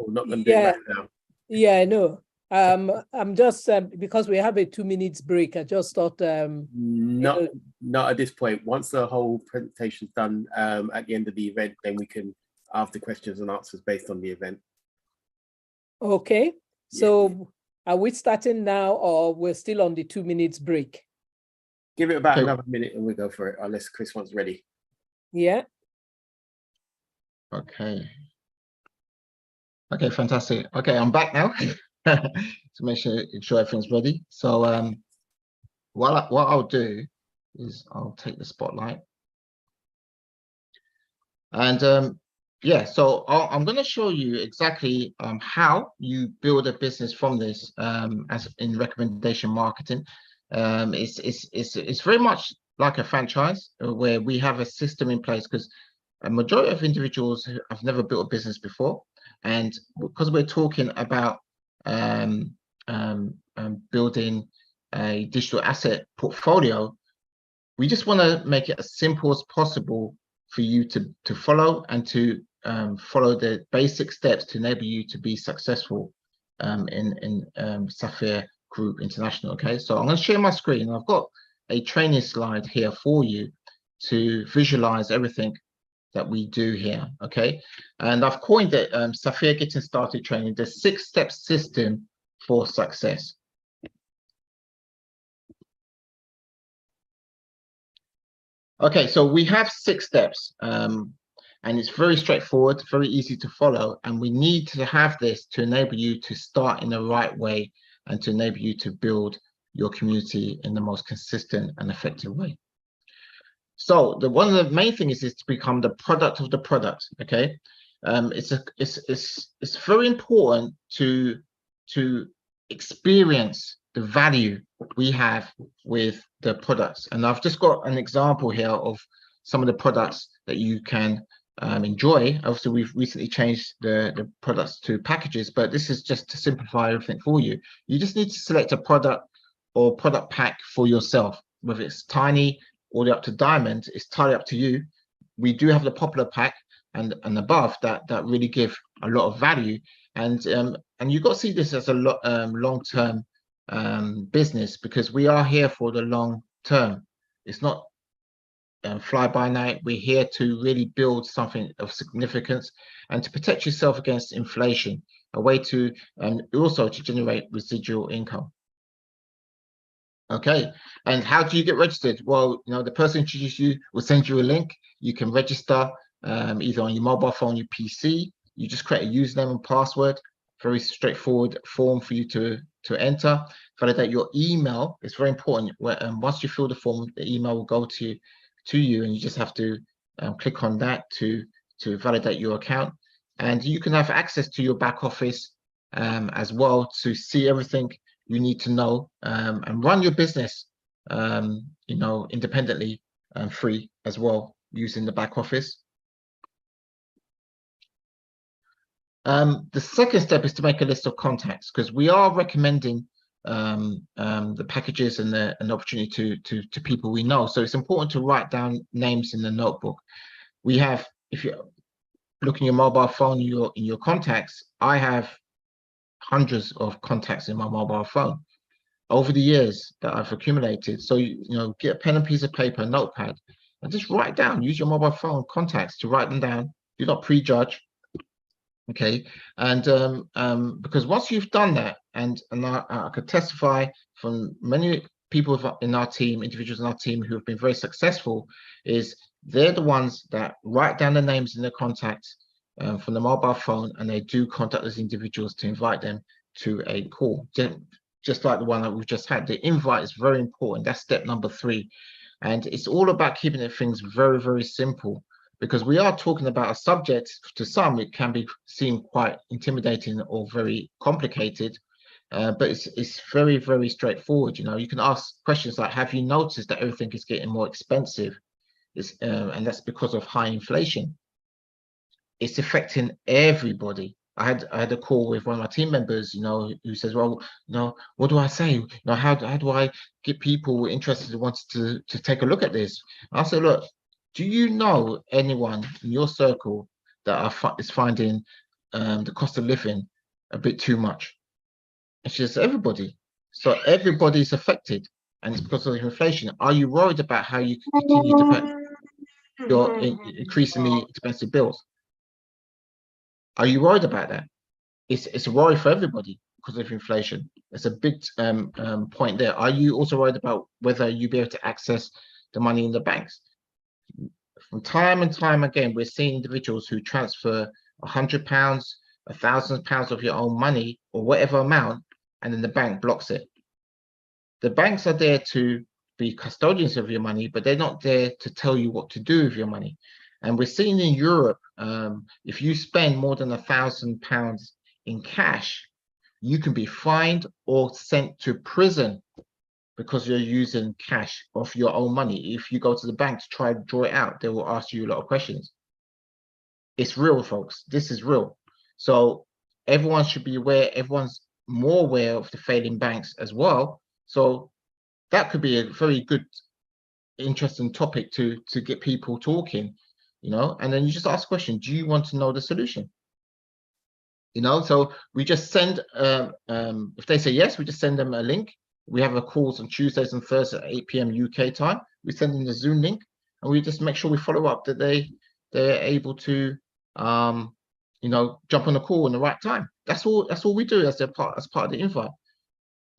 Not going to do it right now. Yeah, I know. I'm just because we have a 2 minutes break, I just thought not at this point. Once the whole presentation's done, at the end of the event, then we can ask the questions and answers based on the event. Okay. So are we starting now, or we're still on the 2 minutes break? Give it about another minute and we'll go for it, unless Chris wants ready. Yeah. Okay. Okay, fantastic. Okay, I'm back now to make sure everything's ready. So what I'll do is I'll take the spotlight. And yeah, so I'm going to show you exactly how you build a business from this as in recommendation marketing. It's very much like a franchise where we have a system in place, because a majority of individuals have never built a business before, and because we're talking about building a digital asset portfolio, we just want to make it as simple as possible for you to follow, and to follow the basic steps to enable you to be successful in Safir Group International. Okay, so I'm going to share my screen. I've got a training slide here for you to visualize everything that we do here. Okay, and I've coined it Safir Getting Started Training, the 6-step system for success. Okay, so we have 6 steps, and it's very straightforward, very easy to follow, and we need to have this to enable you to start in the right way and to enable you to build your community in the most consistent and effective way. So one of the main things is to become the product of the product. Okay, it's very important to experience the value we have with the products. And I've just got an example here of some of the products that you can enjoy. Obviously, we've recently changed the products to packages, but this is just to simplify everything for you. You just need to select a product or product pack for yourself, whether it's tiny all the way up to diamond. It's entirely up to you. We do have the popular pack and above that really give a lot of value, and you've got to see this as a long-term business, because we are here for the long term. It's not fly by night. We're here to really build something of significance and to protect yourself against inflation, a way to also to generate residual income. Okay, and how do you get registered? Well, the person who introduced you will send you a link. You can register either on your mobile phone, your PC. You just create a username and password. Very straightforward form for you to enter. Validate your email. It's very important. Once you fill the form, the email will go to you, and you just have to click on that to validate your account. And you can have access to your back office as well to see everything you need to know and run your business, independently and free as well, using the back office. The second step is to make a list of contacts, because we are recommending the packages and an opportunity to people we know. So it's important to write down names in the notebook. We have, if you look in your mobile phone, in your contacts, I have hundreds of contacts in my mobile phone over the years that I've accumulated. So get a pen and piece of paper, a notepad, and just write down. Use your mobile phone contacts to write them down. Do not prejudge. Okay, and because once you've done that, and I could testify from many people in our team, individuals in our team who have been very successful, is they're the ones that write down the names in their contacts from the mobile phone, and they do contact those individuals to invite them to a call, just like the one that we've just had. The invite is very important. That's step number 3, and it's all about keeping things very, very simple, because we are talking about a subject. To some, it can seem quite intimidating or very complicated, but it's very, very straightforward. You can ask questions like, have you noticed that everything is getting more expensive? And that's because of high inflation. It's affecting everybody. I had a call with one of my team members, who says, well, what do I say? How do I get people interested who wanted to take a look at this? I said, look, do you know anyone in your circle that is finding the cost of living a bit too much? And she says, everybody. So everybody's affected, and it's because of inflation. Are you worried about how you can continue to pay your increasingly expensive bills? Are you worried about that? It's a worry for everybody because of inflation. It's a big point there. Are you also worried about whether you'll be able to access the money in the banks? From time and time again, we're seeing individuals who transfer £100, £1,000 of your own money or whatever amount, and then the bank blocks it. The banks are there to be custodians of your money, but they're not there to tell you what to do with your money. And we're seeing in Europe, if you spend more than £1,000 in cash, you can be fined or sent to prison because you're using cash of your own money. If you go to the bank to try to draw it out, they will ask you a lot of questions. It's real, folks. This is real. So everyone should be aware. Everyone's more aware of the failing banks as well. So that could be a very good, interesting topic to get people talking, and then you just ask a question. Do you want to know the solution? So we just send, if they say yes, we just send them a link. We have a calls on Tuesdays and Thursdays at 8 p.m. UK time. We send them the Zoom link, and we just make sure we follow up that they're able to, jump on the call in the right time. That's all we do as part of the invite.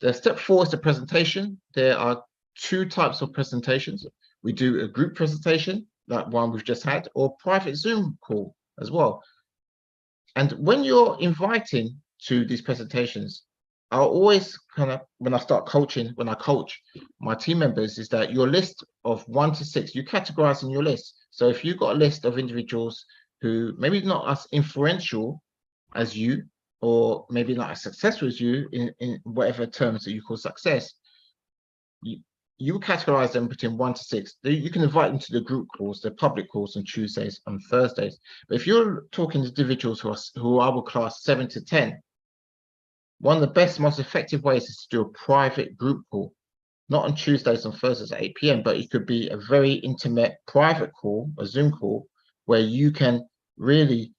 The step 4 is the presentation. There are 2 types of presentations. We do a group presentation, like one we've just had, or private Zoom call as well. And when you're inviting to these presentations, I always when I coach my team members, is that your list of 1 to 6, you categorize in your list. So if you've got a list of individuals who maybe not as influential as you, or maybe not as successful as you in whatever terms that you call success, you categorize them between 1 to 6. You can invite them to the group calls, the public calls on Tuesdays and Thursdays. But if you're talking to individuals who I would class 7 to 10, one of the best, most effective ways is to do a private group call, not on Tuesdays and Thursdays at 8 p.m., but it could be a very intimate private call, a Zoom call, where you can really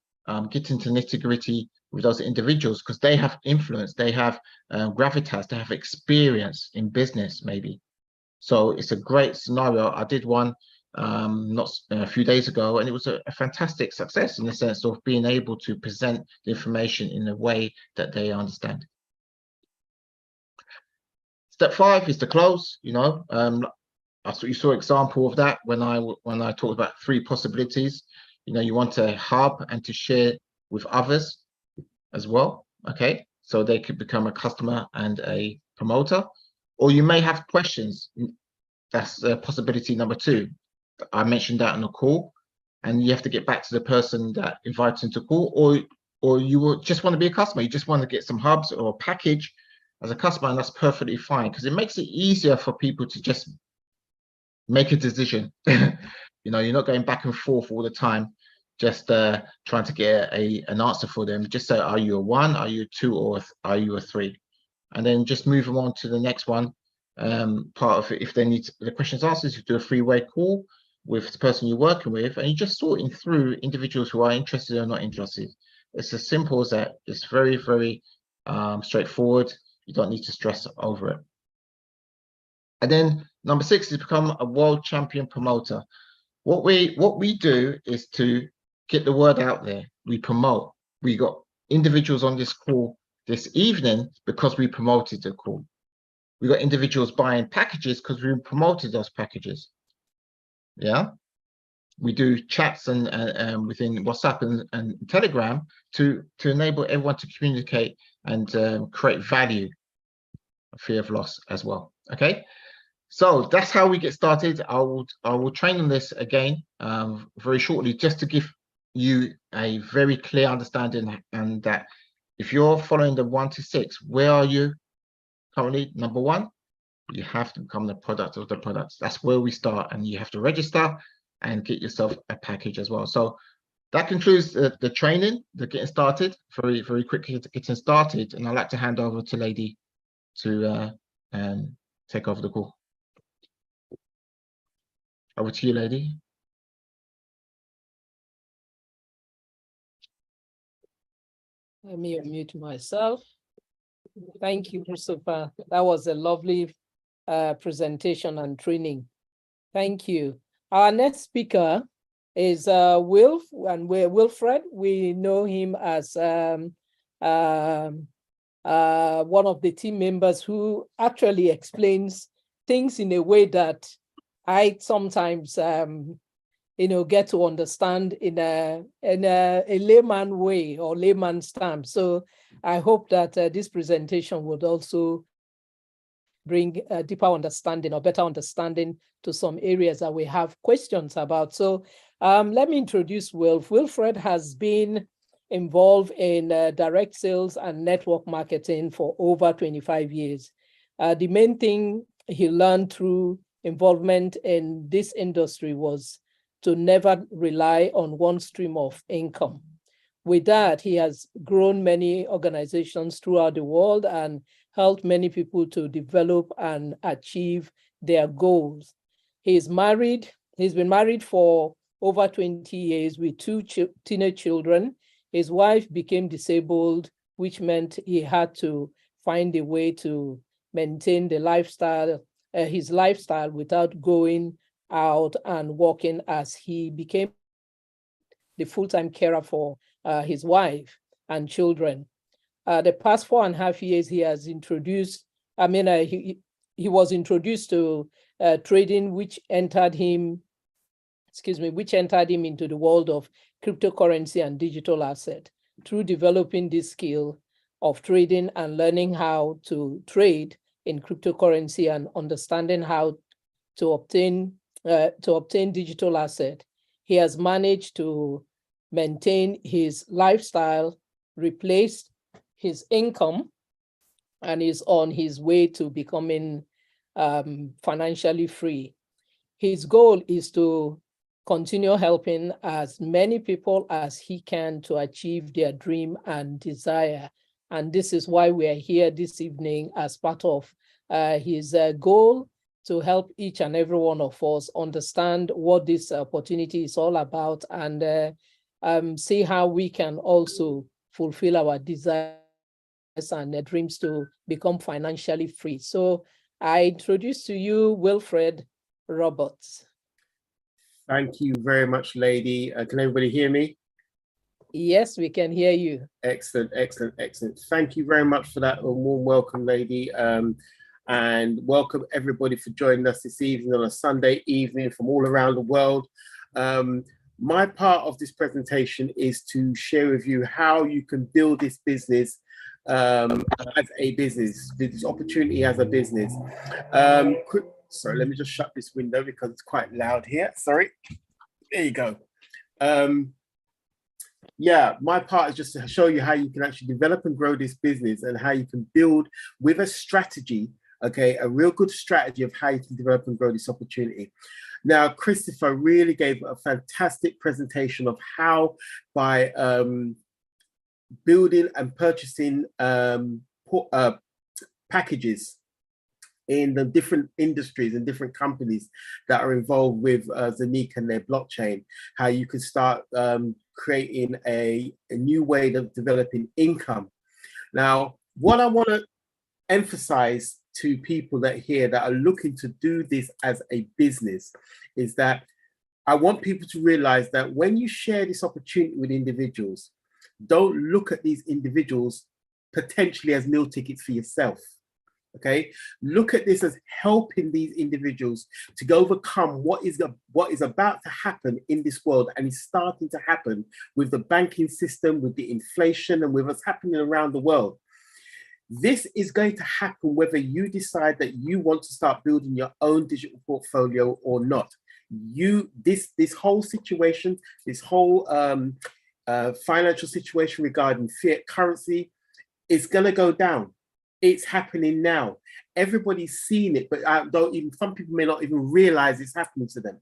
get into nitty-gritty with those individuals, because they have influence, they have gravitas, they have experience in business, maybe. So it's a great scenario. I did one not a few days ago, and it was a fantastic success in the sense of being able to present the information in a way that they understand. Step 5 is to close. You know, you saw an example of that when I talked about 3 possibilities. You know, you want to hub and to share with others as well. Okay, so they could become a customer and a promoter. Or you may have questions. That's possibility number 2. I mentioned that on the call, and you have to get back to the person that invited you to call, or you will just want to be a customer. You just want to get some hubs or a package as a customer, and that's perfectly fine, because it makes it easier for people to just make a decision. You know, you're not going back and forth all the time, just trying to get an answer for them. Just say, are you a 1, are you a 2, or are you a 3? And then just move them on to the next one. Part of it, if they need the questions answered, you do a 3-way call with the person you're working with, and you're just sorting through individuals who are interested or not interested. It's as simple as that. It's very, very straightforward. You don't need to stress over it. And then number 6 is become a world champion promoter. What we do is to get the word out there. We promote. We got individuals on this call this evening because we promoted the call. We got individuals buying packages because we promoted those packages. Yeah, we do chats and within WhatsApp and Telegram to enable everyone to communicate and create value, fear of loss as well. Okay, so that's how we get started. I will train on this again very shortly, just to give you a very clear understanding, and that if you're following the 1 to 6, where are you currently? Number 1, you have to become the product of the products. That's where we start, and you have to register and get yourself a package as well. So that concludes the training, the getting started, very, very quickly to getting started. And I'd like to hand over to Lady to take over the call. Over to you, Lady. Let me unmute myself. Thank you, Christopher. That was a lovely presentation and training. Thank you. Our next speaker is Wilf, and Wilfred. We know him as one of the team members who actually explains things in a way that I sometimes get to understand in a layman way or layman's terms. So I hope that this presentation would also bring a deeper understanding or better understanding to some areas that we have questions about. So let me introduce Wilf. Wilfred has been involved in direct sales and network marketing for over 25 years. The main thing he learned through involvement in this industry was to never rely on one stream of income. With that, he has grown many organizations throughout the world and helped many people to develop and achieve their goals. He's married. He's been married for over 20 years with 2 teenage children. His wife became disabled, which meant he had to find a way to maintain the lifestyle, his lifestyle, without going out and working, as he became the full-time carer for his wife and children. The past 4.5 years, he has introduced, he was introduced to trading, which entered him into the world of cryptocurrency and digital asset. Through developing this skill of trading and learning how to trade in cryptocurrency and understanding how to obtain digital asset, he has managed to maintain his lifestyle, replace his income, and is on his way to becoming financially free. His goal is to continue helping as many people as he can to achieve their dream and desire. And this is why we are here this evening as part of his goal to help each and every one of us understand what this opportunity is all about and see how we can also fulfill our desires and dreams to become financially free. So I introduce to you Wilfred Roberts. Thank you very much, lady. Can everybody hear me? Yes, we can hear you. Excellent, excellent, excellent. Thank you very much for that. A warm welcome, lady. And welcome everybody for joining us this evening on a Sunday evening from all around the world. My part of this presentation is to share with you how you can build this business as a business, this opportunity as a business. Sorry, let me just shut this window because it's quite loud here. Sorry. There you go. Yeah, my part is just to show you how you can actually develop and grow this business and how you can build with a strategy, okay, a real good strategy of how you can develop and grow this opportunity. Now, Christopher really gave a fantastic presentation of how by building and purchasing packages in the different industries and different companies that are involved with Zanique and their blockchain, how you can start creating a new way of developing income. Now, what I want to emphasize to people that here that are looking to do this as a business is that I want people to realize that when you share this opportunity with individuals, don't look at these individuals potentially as meal tickets for yourself. Okay, look at this as helping these individuals to overcome what is about to happen in this world, and is starting to happen with the banking system, with the inflation, and with what's happening around the world. This is going to happen whether you decide that you want to start building your own digital portfolio or not. This whole situation, this whole financial situation regarding fiat currency is going to go down. It's happening now. Everybody's seen it, but some people may not even realize it's happening to them.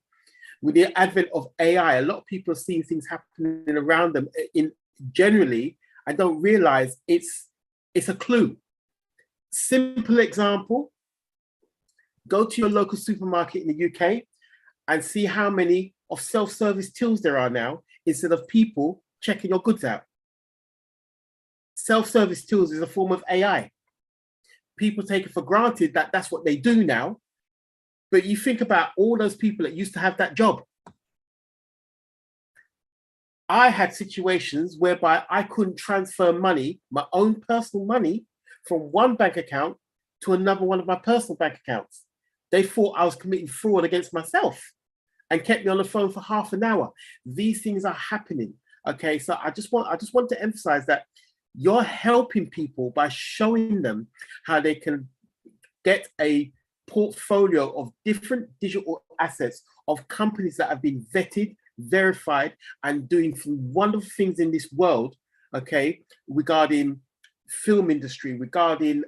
With the advent of AI, a lot of people are seeing things happening around them generally and don't realize it's a clue. Simple example, go to your local supermarket in the UK and see how many of self-service tills there are now instead of people checking your goods out. Self-service tills is a form of AI. People take it for granted that that's what they do now, but you think about all those people that used to have that job. I had situations whereby I couldn't transfer money, my own personal money, from one bank account to another one of my personal bank accounts. They thought I was committing fraud against myself and kept me on the phone for half an hour. These things are happening. Okay, so I just want to emphasize that you're helping people by showing them how they can get a portfolio of different digital assets of companies that have been vetted, verified, and doing some wonderful things in this world, okay, regarding film industry, regarding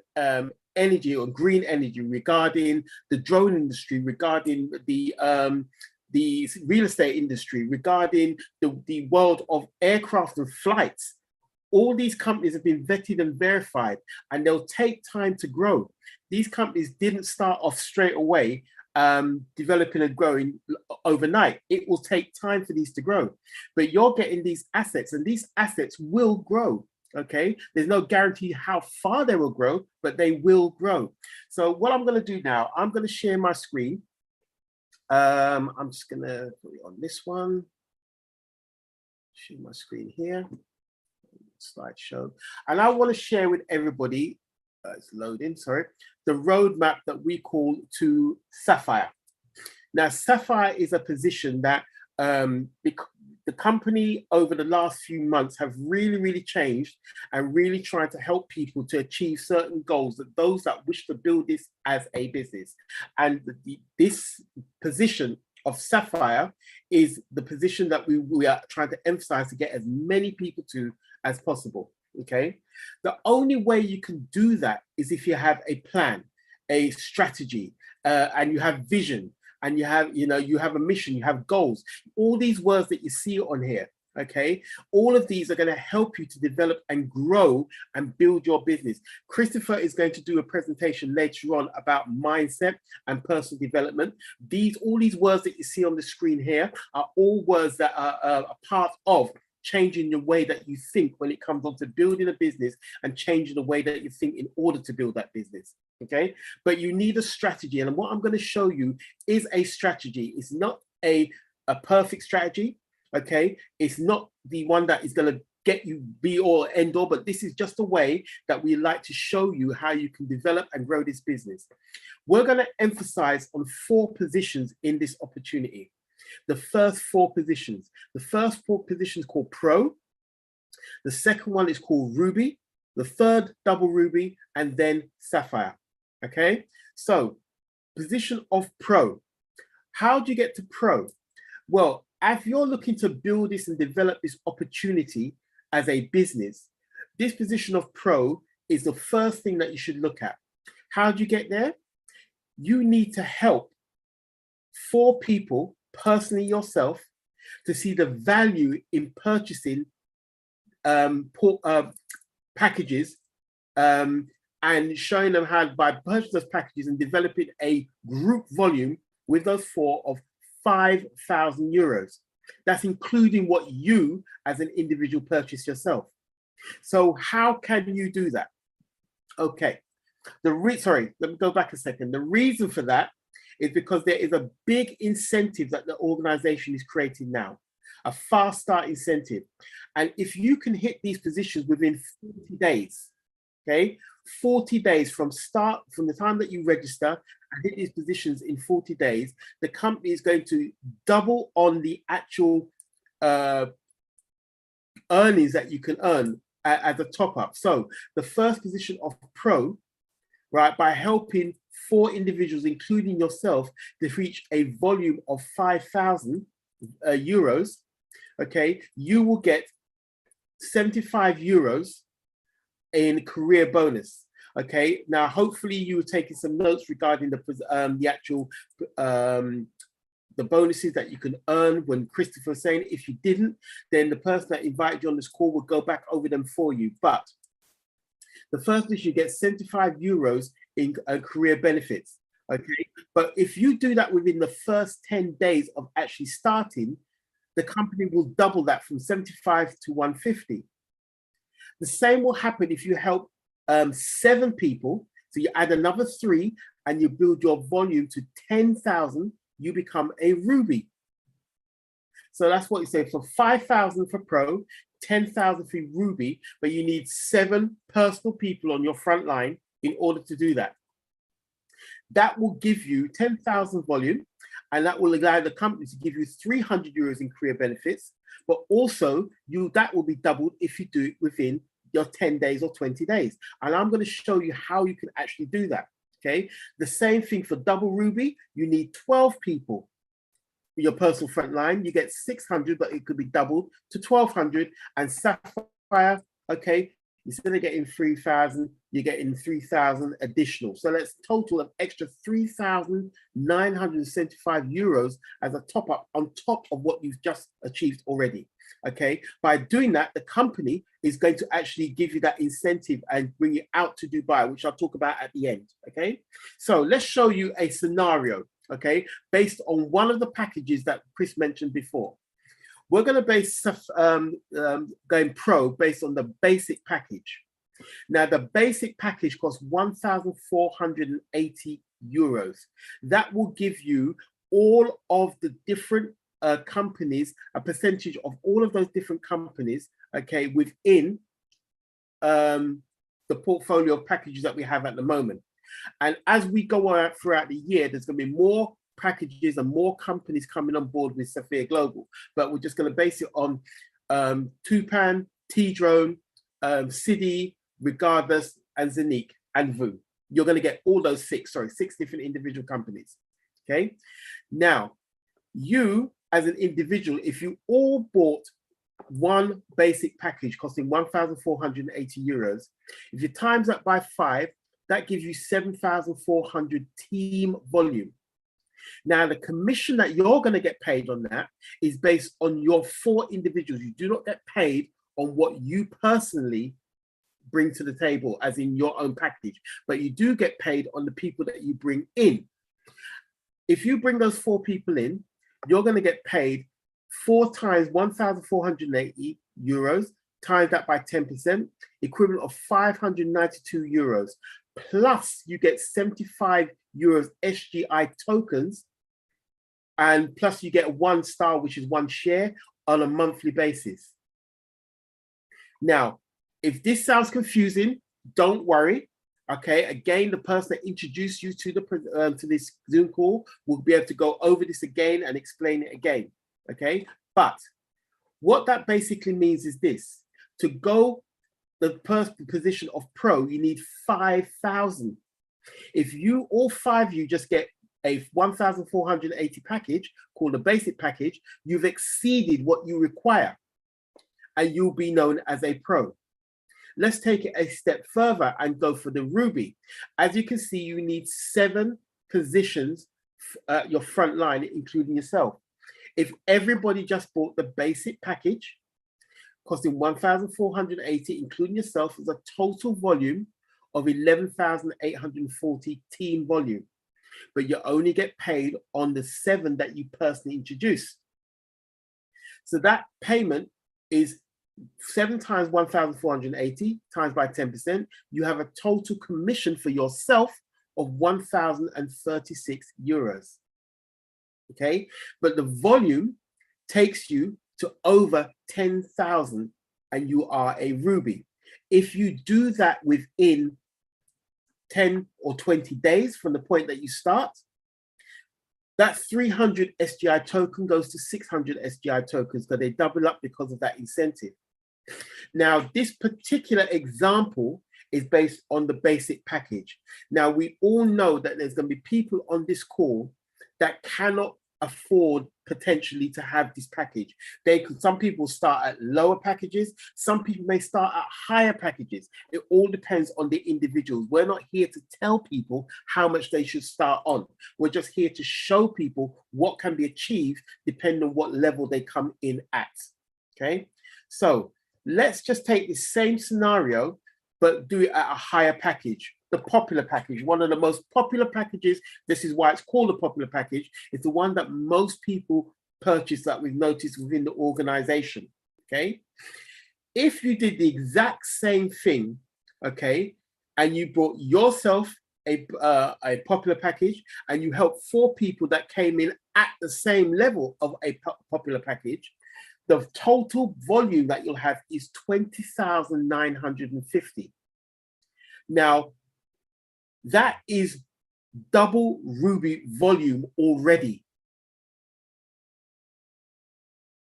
energy or green energy, regarding the drone industry, regarding the real estate industry, regarding the world of aircraft and flights. All these companies have been vetted and verified, and they'll take time to grow. These companies didn't start off straight away developing and growing overnight. It will take time for these to grow, but you're getting these assets, and these assets will grow. Okay, there's no guarantee how far they will grow, but they will grow. So what I'm going to do now, I'm going to share my screen. I'm just going to put it on this one. Share my screen here. Slideshow, and I want to share with everybody, it's loading, sorry, the roadmap that we call to Safir. Now, Safir is a position that the company over the last few months have really changed and really trying to help people to achieve certain goals, that those that wish to build this as a business. And this position of Safir is the position that we are trying to emphasize to get as many people to as possible, okay? The only way you can do that is if you have a plan, a strategy, and you have vision, and you have, you have a mission, you have goals. All these words that you see on here, okay, all of these are going to help you to develop and grow and build your business. Christopher is going to do a presentation later on about mindset and personal development. All these words that you see on the screen here are all words that are a part of changing the way that you think when it comes on to building a business and changing the way that you think in order to build that business. Okay, but you need a strategy, and what I'm going to show you is a strategy. It's not a perfect strategy. Okay, it's not the one that is going to get you be all end all, but this is just a way that we like to show you how you can develop and grow this business. We're going to emphasize on 4 positions in this opportunity. The first 4 positions. The first 4 positions called Pro. The second one is called Ruby. The third, Double Ruby, and then Sapphire. Okay, so position of Pro. How do you get to Pro? Well, if you're looking to build this and develop this opportunity as a business, this position of Pro is the first thing that you should look at. How do you get there? You need to help 4 people, personally yourself, to see the value in purchasing packages and showing them how by purchasing those packages and developing a group volume with those 4 of 5,000 euros. That's including what you as an individual purchase yourself. So how can you do that? Okay, sorry, let me go back a second. The reason for that is because there is a big incentive that the organization is creating now, a fast start incentive. And if you can hit these positions within 40 days, okay, 40 days from the time that you register and hit these positions in 40 days, the company is going to double on the actual earnings that you can earn as a top up. So the first position of Pro, right, by helping 4 individuals, including yourself, to reach a volume of 5,000 euros, okay, you will get 75 euros in career bonus. Okay, now hopefully you were taking some notes regarding the actual the bonuses that you can earn when Christopher was saying. If you didn't, then the person that invited you on this call will go back over them for you. But the first is you get 75 euros in career benefits. Okay, but if you do that within the first 10 days of actually starting, the company will double that from 75 to 150. The same will happen if you help 7 people. So you add another 3 and you build your volume to 10,000, you become a Ruby. So that's what you say, for 5,000 for Pro, 10,000 for Ruby, but you need 7 personal people on your front line in order to do that. That will give you 10,000 volume, and that will allow the company to give you 300 euros in career benefits, but also that will be doubled if you do it within your 10 days or 20 days. And I'm going to show you how you can actually do that. Okay, the same thing for Double Ruby. You need 12 people for your personal front line. You get 600, but it could be doubled to 1,200. And Sapphire, okay, instead of getting 3,000, you're getting 3,000 additional. So that's total of extra 3,975 euros as a top up on top of what you've just achieved already. Okay, by doing that, the company is going to actually give you that incentive and bring you out to Dubai, which I'll talk about at the end. Okay, so let's show you a scenario, okay, based on one of the packages that Chris mentioned before. We're going to base going Pro based on the basic package. Now, the basic package costs 1,480 euros. That will give you all of the different companies, a percentage of all of those different companies, okay, within the portfolio of packages that we have at the moment. And as we go out throughout the year, there's going to be more packages and more companies coming on board with Safir Global, but we're just going to base it on Tupan, T-Drone, City, Regardless, and Zenique, and VU. You're going to get all those 6 different individual companies. Okay, now you as an individual, if you all bought one basic package costing 1,480 euros, if you times that by 5, that gives you 7,400 team volume. Now, the commission that you're going to get paid on that is based on your 4 individuals. You do not get paid on what you personally bring to the table, as in your own package, but you do get paid on the people that you bring in. If you bring those 4 people in, you're going to get paid 4 times 1,480 euros, times that by 10%, equivalent of 592 euros. Plus, you get 75 euros SGI tokens, and plus you get 1 star, which is 1 share on a monthly basis. Now, if this sounds confusing, don't worry. Okay, again, the person that introduced you to this Zoom call will be able to go over this again and explain it again. Okay, but what that basically means is this: to go the position of pro, you need 5,000. If you, all 5 of you, just get a 1,480 package called a basic package, you've exceeded what you require, and you'll be known as a pro. Let's take it a step further and go for the Ruby. As you can see, you need 7 positions at your front line, including yourself. If everybody just bought the basic package, costing 1,480, including yourself, is a total volume of 11,840 team volume. But you only get paid on the 7 that you personally introduce. So that payment is 7 times 1,480 times by 10%. You have a total commission for yourself of 1,036 euros. Okay, but the volume takes you to over 10,000, and you are a Ruby. If you do that within 10 or 20 days from the point that you start, that 300 SGI token goes to 600 SGI tokens, because they double up because of that incentive. Now, this particular example is based on the basic package. Now, we all know that there's going to be people on this call that cannot afford potentially to have this package. Some people start at lower packages, some people may start at higher packages. It all depends on the individuals. We're not here to tell people how much they should start on. We're just here to show people what can be achieved depending on what level they come in at. Okay, so let's just take the same scenario, but do it at a higher package. The popular package, one of the most popular packages. This is why it's called a popular package. It's the one that most people purchase, that we've noticed within the organization. Okay, if you did the exact same thing, okay, and you brought yourself a popular package, and you helped 4 people that came in at the same level of a popular package, the total volume that you'll have is 20,950. Now, that is double Ruby volume already.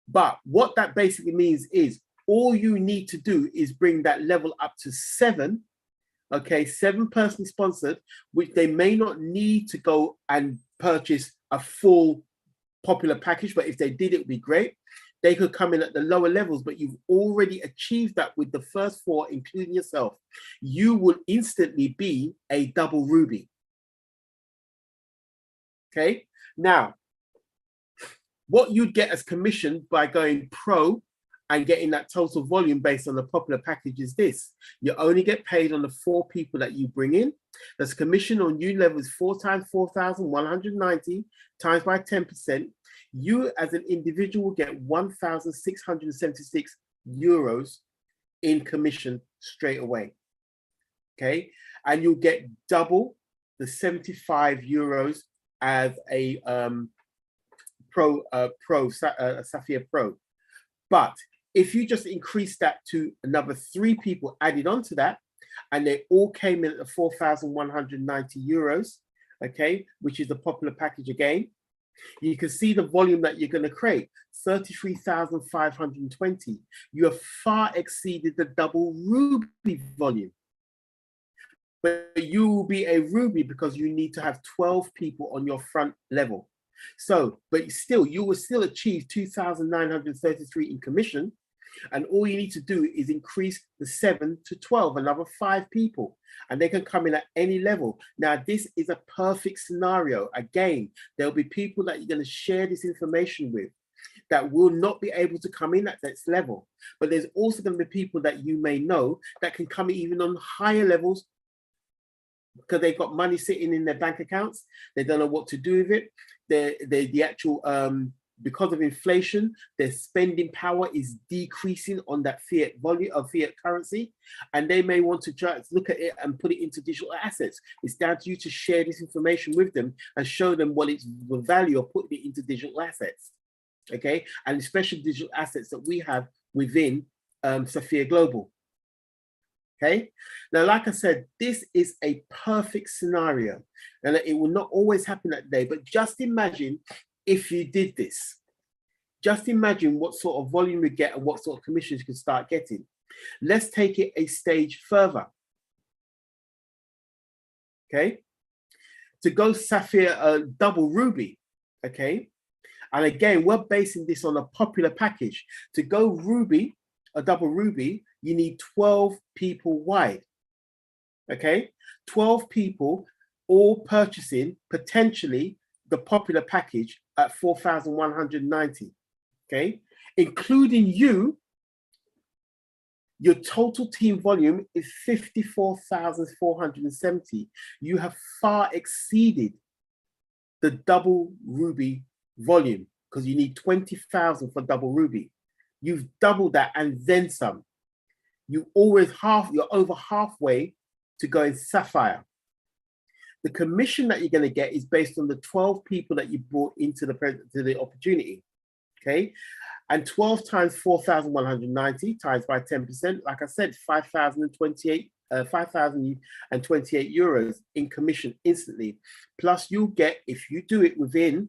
But what that basically means is all you need to do is bring that level up to 7, okay, 7 personally sponsored, which they may not need to go and purchase a full popular package, but if they did, it would be great. They could come in at the lower levels, but you've already achieved that with the first 4, including yourself. You will instantly be a double Ruby. Okay, now, what you'd get as commission by going pro and getting that total volume based on the popular package is this: you only get paid on the 4 people that you bring in. That's commission on new levels 4 times 4,190 times by 10%. You as an individual will get 1,676 euros in commission straight away. Okay, and you'll get double the 75 euros as a Safir Pro. But if you just increase that to another 3 people added onto that, and they all came in at 4,190 euros, okay, which is the popular package again, you can see the volume that you're going to create, 33,520. You have far exceeded the double Ruby volume. But you will be a Ruby because you need to have 12 people on your front level. So, but still, you will still achieve 2,933 in commission, And all you need to do is increase the 7 to 12, another 5 people, and they can come in at any level. Now, this is a perfect scenario. Again, there'll be people that you're going to share this information with that will not be able to come in at this level. But there's also going to be people that you may know that can come even on higher levels because they've got money sitting in their bank accounts. They don't know what to do with it. The actual because of inflation, their spending power is decreasing on that fiat volume of fiat currency, and they may want to try to look at it and put it into digital assets. It's down to you to share this information with them and show them what it's the value of putting it into digital assets. Okay, and especially digital assets that we have within Safir Global. Okay, now, like I said, this is a perfect scenario, and it will not always happen that day, but just imagine if you did this. Just imagine what sort of volume you get and what sort of commissions you can start getting. Let's take it a stage further. Okay, to go Safir double ruby. Okay, and again, we're basing this on a popular package. To go ruby, a double ruby, you need 12 people wide. Okay, 12 people all purchasing potentially the popular package at 4,190. Okay, including you, your total team volume is 54,470. You have far exceeded the double ruby volume because you need 20,000 for double ruby. You've doubled that and then some. You're over halfway to go in Sapphire. The commission that you're going to get is based on the 12 people that you brought into the opportunity. Okay, and 12 times 4,190 times by 10%, like I said, 5,028 euros in commission instantly. Plus, you'll get, if you do it within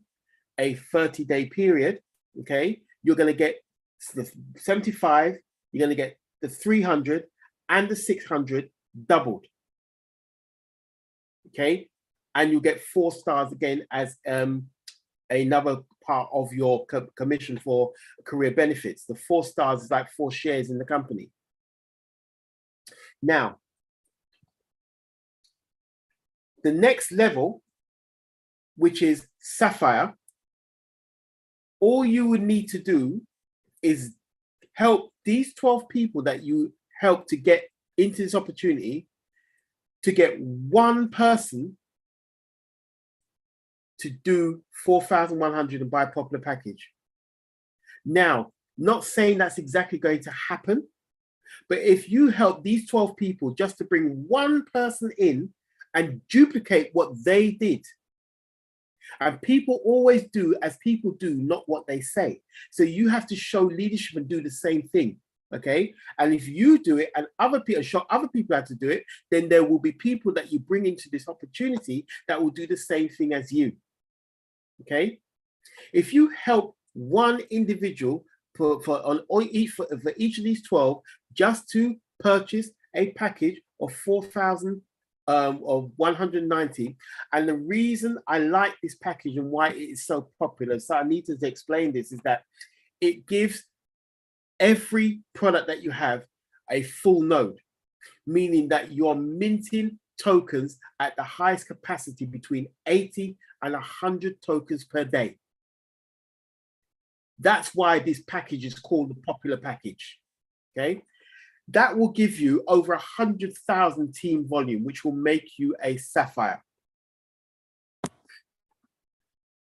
a 30-day period, okay, you're going to get the 75, you're going to get the 300 and the 600 doubled. Okay, and you get 4 stars again as another part of your commission for career benefits. The 4 stars is like 4 shares in the company. Now, the next level, which is Sapphire, all you would need to do is help these 12 people that you help to get into this opportunity to get one person to do 4,100 and buy a popular package. Now, not saying that's exactly going to happen, but if you help these 12 people just to bring one person in and duplicate what they did, and people always do as people do, not what they say. So you have to show leadership and do the same thing. Okay, and if you do it and other people show other people how to do it, then there will be people that you bring into this opportunity that will do the same thing as you. Okay, if you help one individual for each of these 12 just to purchase a package of 4,190, and the reason I like this package and why it is so popular, so I need to explain this, is that it gives every product that you have a full node, meaning that you're minting tokens at the highest capacity between 80 and 100 tokens per day. That's why this package is called the popular package. Okay, that will give you over 100,000 team volume, which will make you a Sapphire.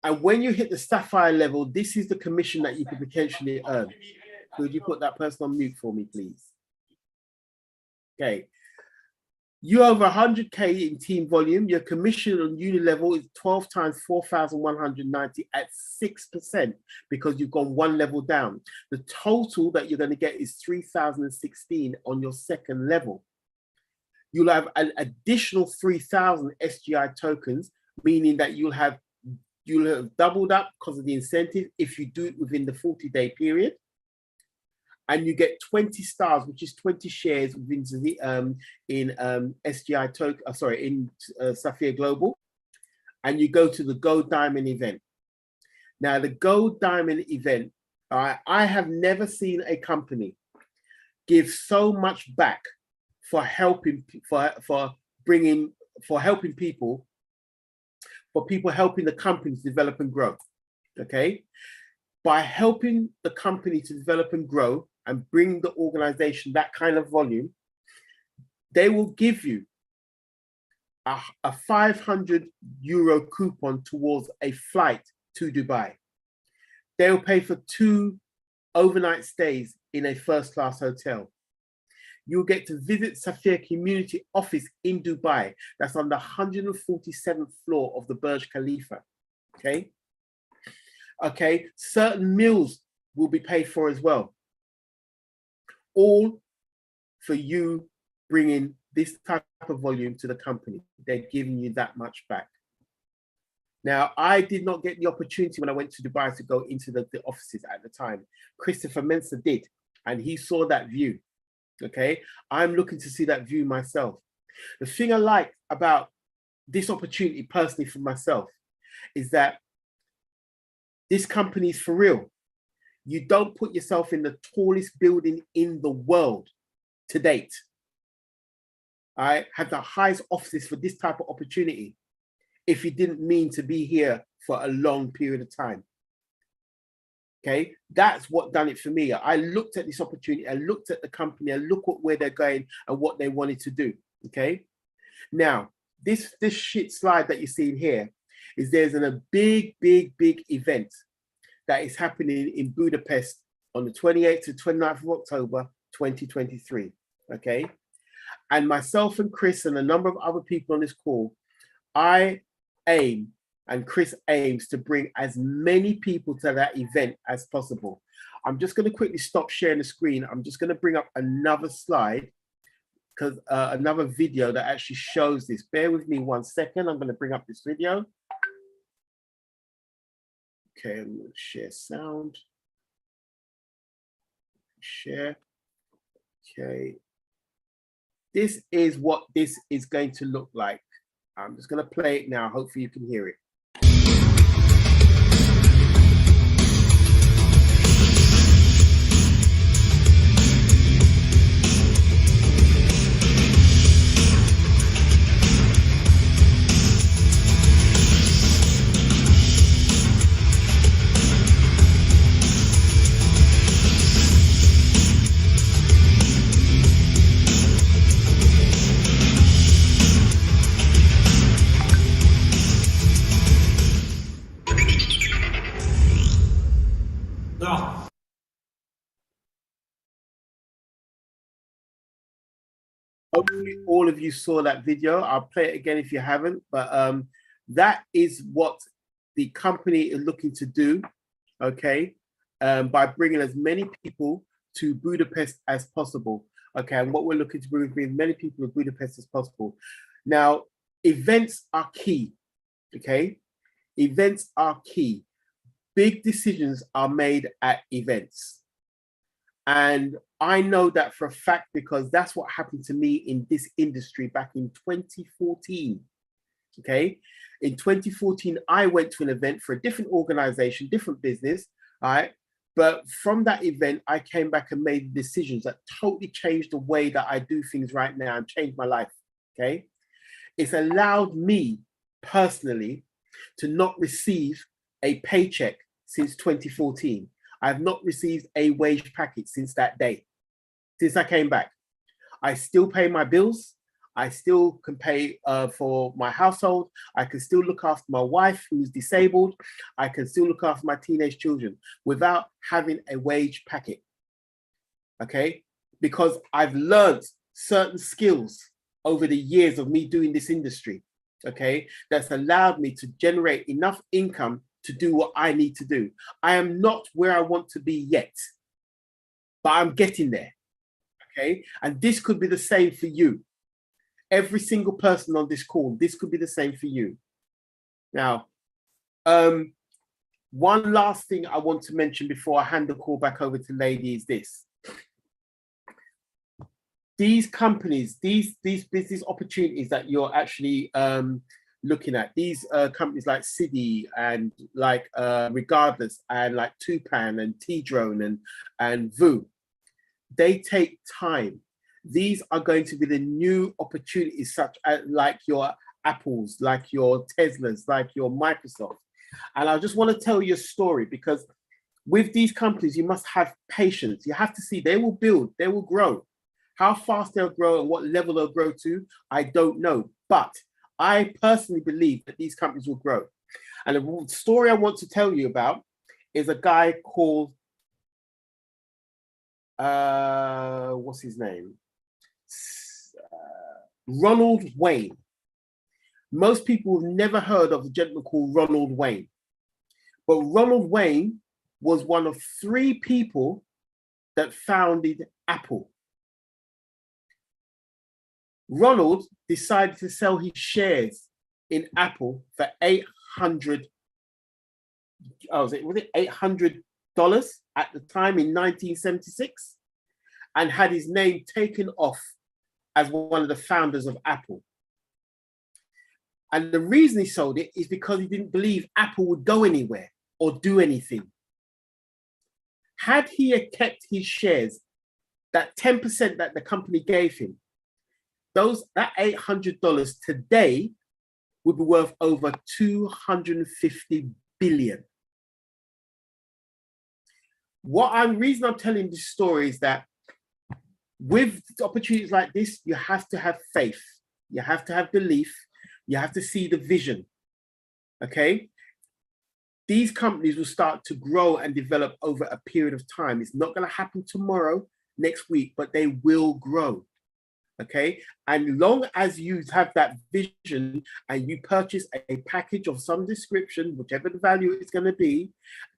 And when you hit the Sapphire level, this is the commission that you could potentially earn. Could you put that person on mute for me, please? Okay. You over 100K in team volume. Your commission on uni level is 12 times 4,190 at 6% because you've gone one level down. The total that you're going to get is 3,016 on your second level. You'll have an additional 3,000 SGI tokens, meaning that you'll have doubled up because of the incentive if you do it within the 40-day period. And you get 20 stars, which is 20 shares within the SGI token. In Safir Global, and you go to the Gold Diamond event. Now, the Gold Diamond event, I have never seen a company give so much back for helping helping people, for people helping the companies develop and grow. Okay, by helping the company to develop and grow and bring the organization that kind of volume, they will give you a 500 euro coupon towards a flight to Dubai. They'll pay for 2 overnight stays in a first-class hotel. You'll get to visit Safir Community Office in Dubai. That's on the 147th floor of the Burj Khalifa. Okay. Okay. Certain meals will be paid for as well. All for you bringing this type of volume to the company. They're giving you that much back. Now, I did not get the opportunity when I went to Dubai to go into the offices at the time. Christopher Mensah did, and he saw that view. Okay, I'm looking to see that view myself. The thing I like about this opportunity personally for myself is that this company is for real. You don't put yourself in the tallest building in the world to date. I had the highest offices for this type of opportunity if you didn't mean to be here for a long period of time. Okay, that's what done it for me. I looked at this opportunity, I looked at the company, I looked at where they're going and what they wanted to do. Okay, now this shit slide that you're seeing here is there's a big event that is happening in Budapest on the 28th to 29th of October 2023. Okay, and myself and Chris and a number of other people on this call, I aim, and Chris aims to bring as many people to that event as possible. I'm just going to quickly stop sharing the screen. I'm just going to bring up another slide, because another video that actually shows this. Bear with me 1 second. I'm going to bring up this video. Okay, I'm going to share sound. Share. Okay. This is what this is going to look like. I'm just going to play it now. Hopefully you can hear it. Hopefully all of you saw that video. I'll play it again if you haven't, but that is what the company is looking to do, okay, by bringing as many people to Budapest as possible, okay, and what we're looking to bring is as many people to Budapest as possible. Now, events are key, okay? Events are key. Big decisions are made at events. And I know that for a fact because that's what happened to me in this industry back in 2014. Okay. In 2014, I went to an event for a different organization, different business. All right. But from that event, I came back and made decisions that totally changed the way that I do things right now and changed my life. Okay. It's allowed me personally to not receive a paycheck since 2014. I have not received a wage packet since that day, since I came back. I still pay my bills. I still can pay for my household. I can still look after my wife who's disabled. I can still look after my teenage children without having a wage packet, okay? Because I've learned certain skills over the years of me doing this industry, okay? That's allowed me to generate enough income to do what I need to do. I am not where I want to be yet, but I'm getting there, okay? And this could be the same for you. Every single person on this call, this could be the same for you. Now, one last thing I want to mention before I hand the call back over to Lady is this. These companies, these business opportunities that you're actually looking at, these companies like Cidi and like Regardless and like Tupan and T-Drone and VU, they take time. These are going to be the new opportunities, such as like your Apples, like your Teslas, like your Microsoft. And I just want to tell you a story, because with these companies, you must have patience. You have to see they will build, they will grow. How fast they'll grow and what level they'll grow to, I don't know. But I personally believe that these companies will grow. And the story I want to tell you about is a guy called, what's his name? Ronald Wayne. Most people have never heard of a gentleman called Ronald Wayne. But Ronald Wayne was one of 3 people that founded Apple. Ronald decided to sell his shares in Apple for $800. Was it $800 at the time in 1976, and had his name taken off as one of the founders of Apple. And the reason he sold it is because he didn't believe Apple would go anywhere or do anything. Had he kept his shares, that 10% that the company gave him, that $800 today would be worth over $250 billion. Reason I'm telling this story is that with opportunities like this, you have to have faith. You have to have belief. You have to see the vision. Okay? These companies will start to grow and develop over a period of time. It's not going to happen tomorrow, next week, but they will grow. Okay, and long as you have that vision and you purchase a package of some description, whichever the value is going to be,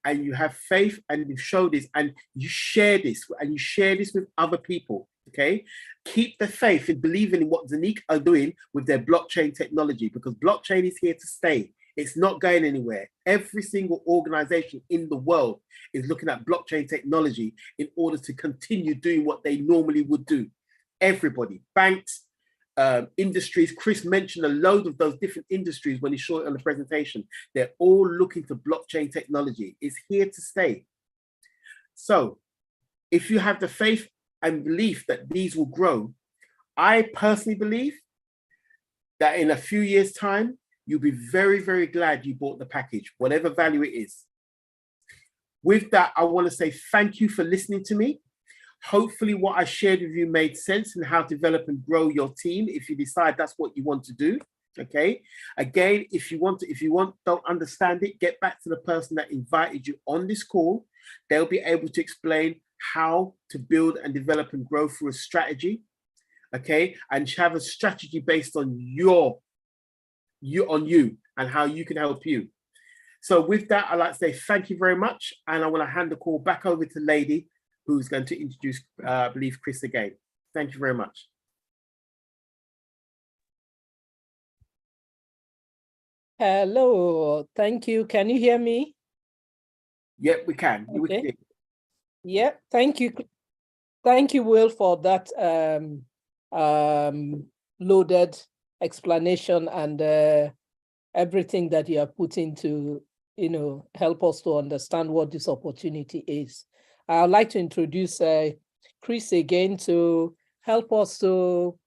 and you have faith and you show this and you share this with other people, okay, keep the faith in believing in what Zanique are doing with their blockchain technology, because blockchain is here to stay. It's not going anywhere. Every single organization in the world is looking at blockchain technology in order to continue doing what they normally would do. Everybody, banks, industries. Chris mentioned a load of those different industries when he showed it on the presentation. They're all looking to blockchain technology. It's here to stay. So if you have the faith and belief that these will grow, I personally believe that in a few years' time, you'll be very, very glad you bought the package, whatever value it is. With that, I want to say thank you for listening to me. Hopefully what I shared with you made sense in how to develop and grow your team if you decide that's what you want to do. Okay. Again, if you don't understand it, get back to the person that invited you on this call. They'll be able to explain how to build and develop and grow through a strategy. Okay. And have a strategy based on you and how you can help you. So with that, I'd like to say thank you very much. And I want to hand the call back over to Lady, who's going to introduce, I believe, Chris again. Thank you very much. Hello, thank you. Can you hear me? Yep, we can. Okay. Yeah, thank you. Thank you, Will, for that loaded explanation and everything that you are putting to, help us to understand what this opportunity is. I'd like to introduce Chris again to help us to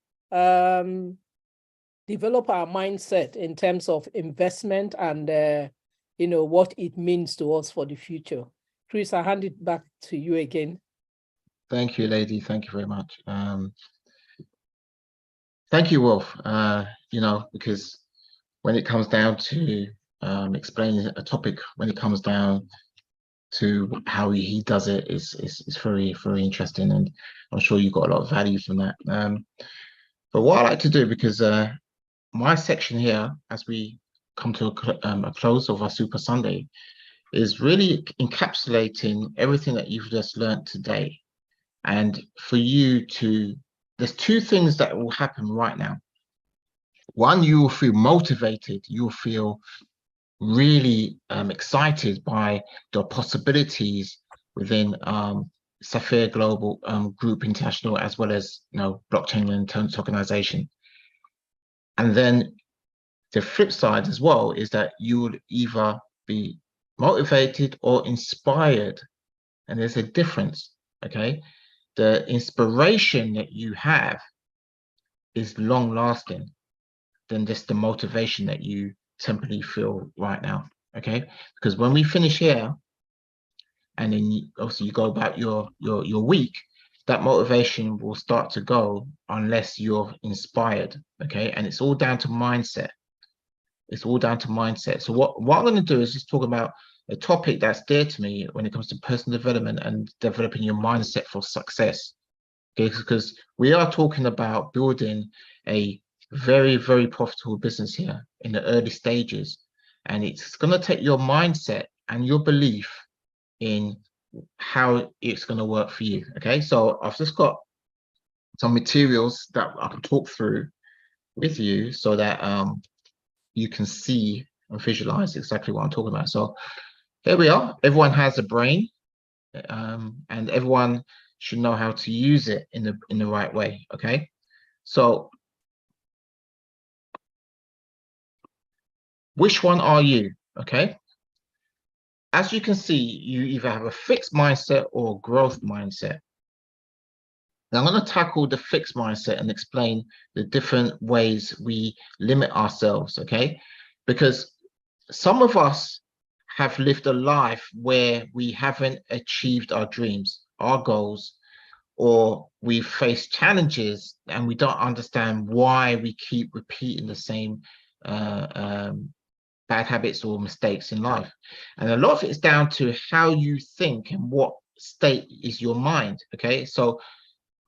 develop our mindset in terms of investment and, what it means to us for the future. Chris, I hand it back to you again. Thank you, Lady. Thank you very much. Thank you, Wolf. Because when it comes down to explaining a topic, when it comes down to how he does it, is very, very interesting, and I'm sure you got a lot of value from that. But what I like to do, because my section here, as we come to a close of our Super Sunday, is really encapsulating everything that you've just learned today. And for you there's 2 things that will happen right now. One, you will feel motivated. You'll feel really excited by the possibilities within Safir Global Group International, as well as Blockchain Intelligence Organization. And then the flip side as well is that you would either be motivated or inspired, and there's a difference. Okay, the inspiration that you have is long lasting than just the motivation that you temporarily feel right now. Okay, because when we finish here, and then obviously you go about your week, that motivation will start to go unless you're inspired. Okay, and it's all down to mindset. It's all down to mindset. So what I'm going to do is just talk about a topic that's dear to me when it comes to personal development and developing your mindset for success. Okay, because we are talking about building a very, very profitable business here in the early stages. And it's going to take your mindset and your belief in how it's going to work for you. Okay, so I've just got some materials that I can talk through with you so that you can see and visualize exactly what I'm talking about. So here we are. Everyone has a brain, and everyone should know how to use it in the right way. Okay, so which one are you? Okay, as you can see, you either have a fixed mindset or growth mindset. Now I'm going to tackle the fixed mindset and explain the different ways we limit ourselves. Okay, because some of us have lived a life where we haven't achieved our dreams, our goals, or we've faced challenges and we don't understand why we keep repeating the same bad habits or mistakes in life. And a lot of it is down to how you think and what state is your mind. Okay, so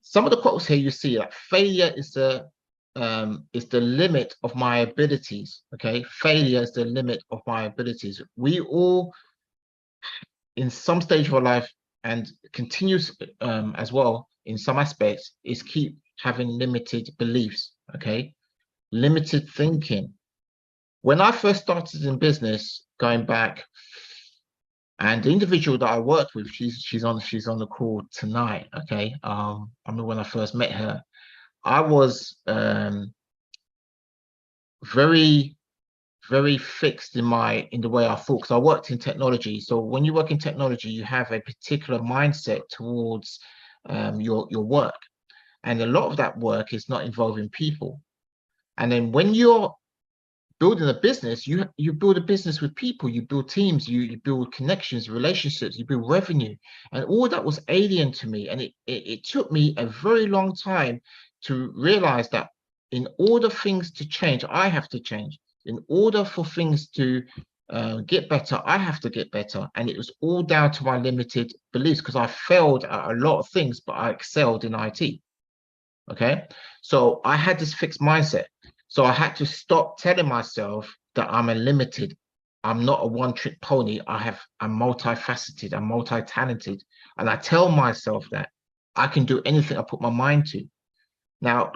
some of the quotes here you see, like failure is the limit of my abilities. Okay, failure is the limit of my abilities. We all, in some stage of our life, and continues as well in some aspects, is keep having limited beliefs. Okay, limited thinking. When I first started in business, going back, and the individual that I worked with, she's on the call tonight. Okay, I remember when I first met her, I was very fixed in the way I thought, because I worked in technology. So when you work in technology, you have a particular mindset towards your work, and a lot of that work is not involving people. And then when you're building a business, you build a business with people, you build teams, you build connections, relationships, you build revenue, and all that was alien to me. And it took me a very long time to realize that in order for things to change, I have to change. In order for things to get better, I have to get better. And it was all down to my limited beliefs, because I failed at a lot of things, but I excelled in IT. Okay, so I had this fixed mindset. So I had to stop telling myself that I'm unlimited. I'm not a one-trick pony. I'm multifaceted. I'm multi-talented. And I tell myself that I can do anything I put my mind to. Now,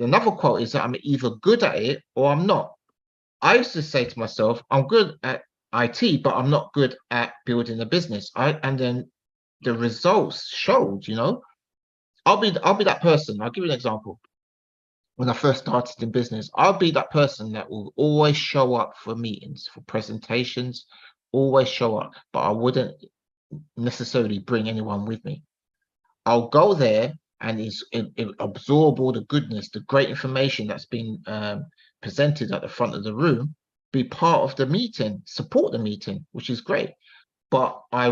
another quote is that I'm either good at it or I'm not. I used to say to myself, I'm good at IT, but I'm not good at building a business. And then the results showed, I'll be that person. I'll give you an example. When I first started in business, I'll be that person that will always show up for meetings, for presentations, always show up, but I wouldn't necessarily bring anyone with me. I'll go there and absorb all the goodness, the great information that's been presented at the front of the room, be part of the meeting, support the meeting, which is great, but I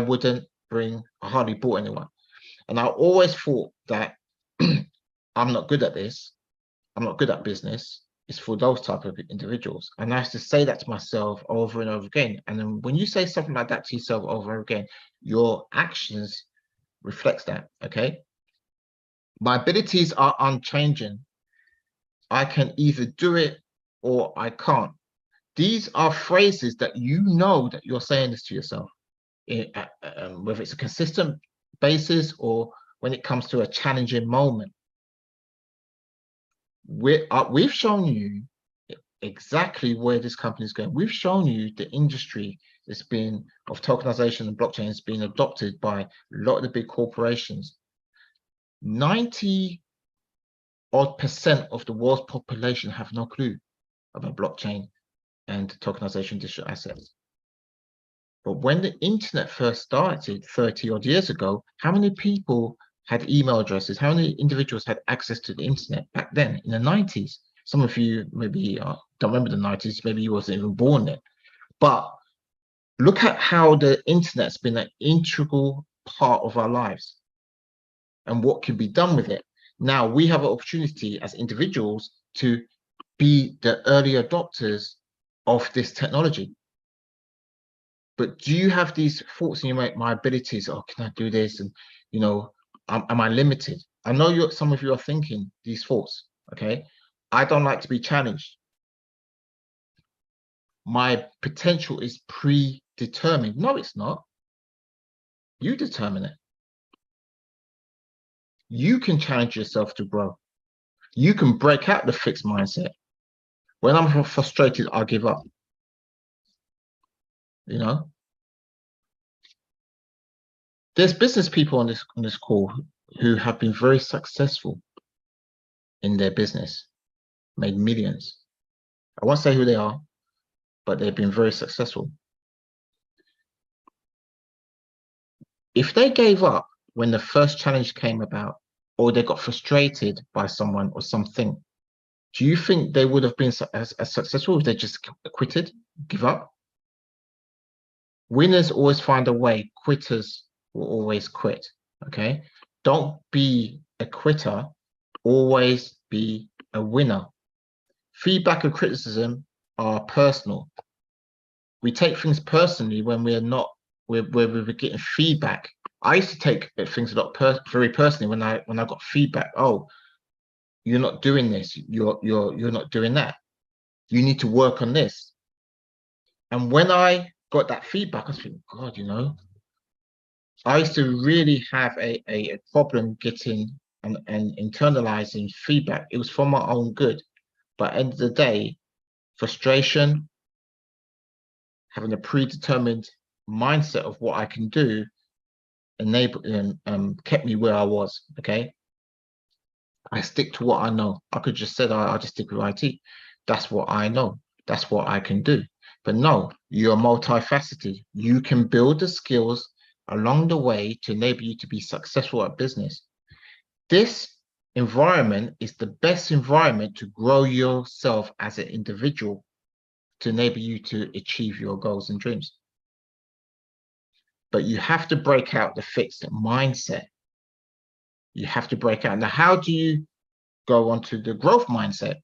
hardly brought anyone. And I always thought that I'm not good at this. I'm not good at business. It's for those type of individuals. And I have to say that to myself over and over again. And then when you say something like that to yourself over and over again, your actions reflects that. Okay. My abilities are unchanging. I can either do it or I can't. These are phrases that that you're saying this to yourself, whether it's a consistent basis or when it comes to a challenging moment. We've shown you exactly where this company is going. We've shown you the industry of tokenization and blockchain has been adopted by a lot of the big corporations. 90% of the world's population have no clue about blockchain and tokenization digital assets. But when the internet first started 30 odd years ago, how many people had email addresses? How many individuals had access to the internet back then in the 90s? Some of you maybe don't remember the 90s, maybe you wasn't even born then. But look at how the internet's been an integral part of our lives and what can be done with it. Now we have an opportunity as individuals to be the early adopters of this technology. But do you have these thoughts in your mind, my abilities? Oh, can I do this? And, you know, am I limited? I know some of you are thinking these thoughts, okay? I don't like to be challenged. My potential is predetermined. No, it's not. You determine it. You can challenge yourself to grow. You can break out the fixed mindset. When I'm frustrated, I'll give up. You know? There's business people on this call who have been very successful in their business, made millions. I won't say who they are, but they've been very successful. If they gave up when the first challenge came about, or they got frustrated by someone or something, do you think they would have been as successful if they just quitted, give up? Winners always find a way. Quitters will always quit, okay? Don't be a quitter, always be a winner. Feedback and criticism are personal. We take things personally when we're getting feedback. I used to take things a lot very personally when I got feedback. Oh, you're not doing this. You're not doing that. You need to work on this. And when I got that feedback, I was thinking, God, you know, I used to really have a problem getting and internalizing feedback. It was for my own good. But at the end of the day, frustration, having a predetermined mindset of what I can do, kept me where I was. Okay, I stick to what I know. I could just said I'll just stick with IT. That's what I know. That's what I can do. But no, you're multifaceted. You can build the skills along the way to enable you to be successful at business. This environment is the best environment to grow yourself as an individual, to enable you to achieve your goals and dreams. But you have to break out the fixed mindset. You have to break out. Now, how do you go on to the growth mindset?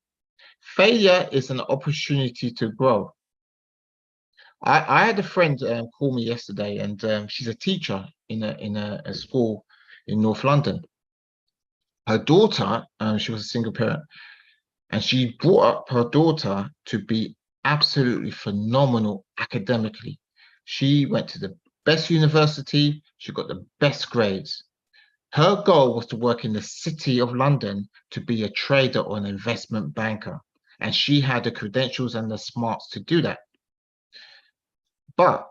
Failure is an opportunity to grow. I had a friend call me yesterday, and she's a teacher in a school in North London. Her daughter, she was a single parent, and she brought up her daughter to be absolutely phenomenal academically. She went to the best university. She got the best grades. Her goal was to work in the city of London to be a trader or an investment banker. And she had the credentials and the smarts to do that. But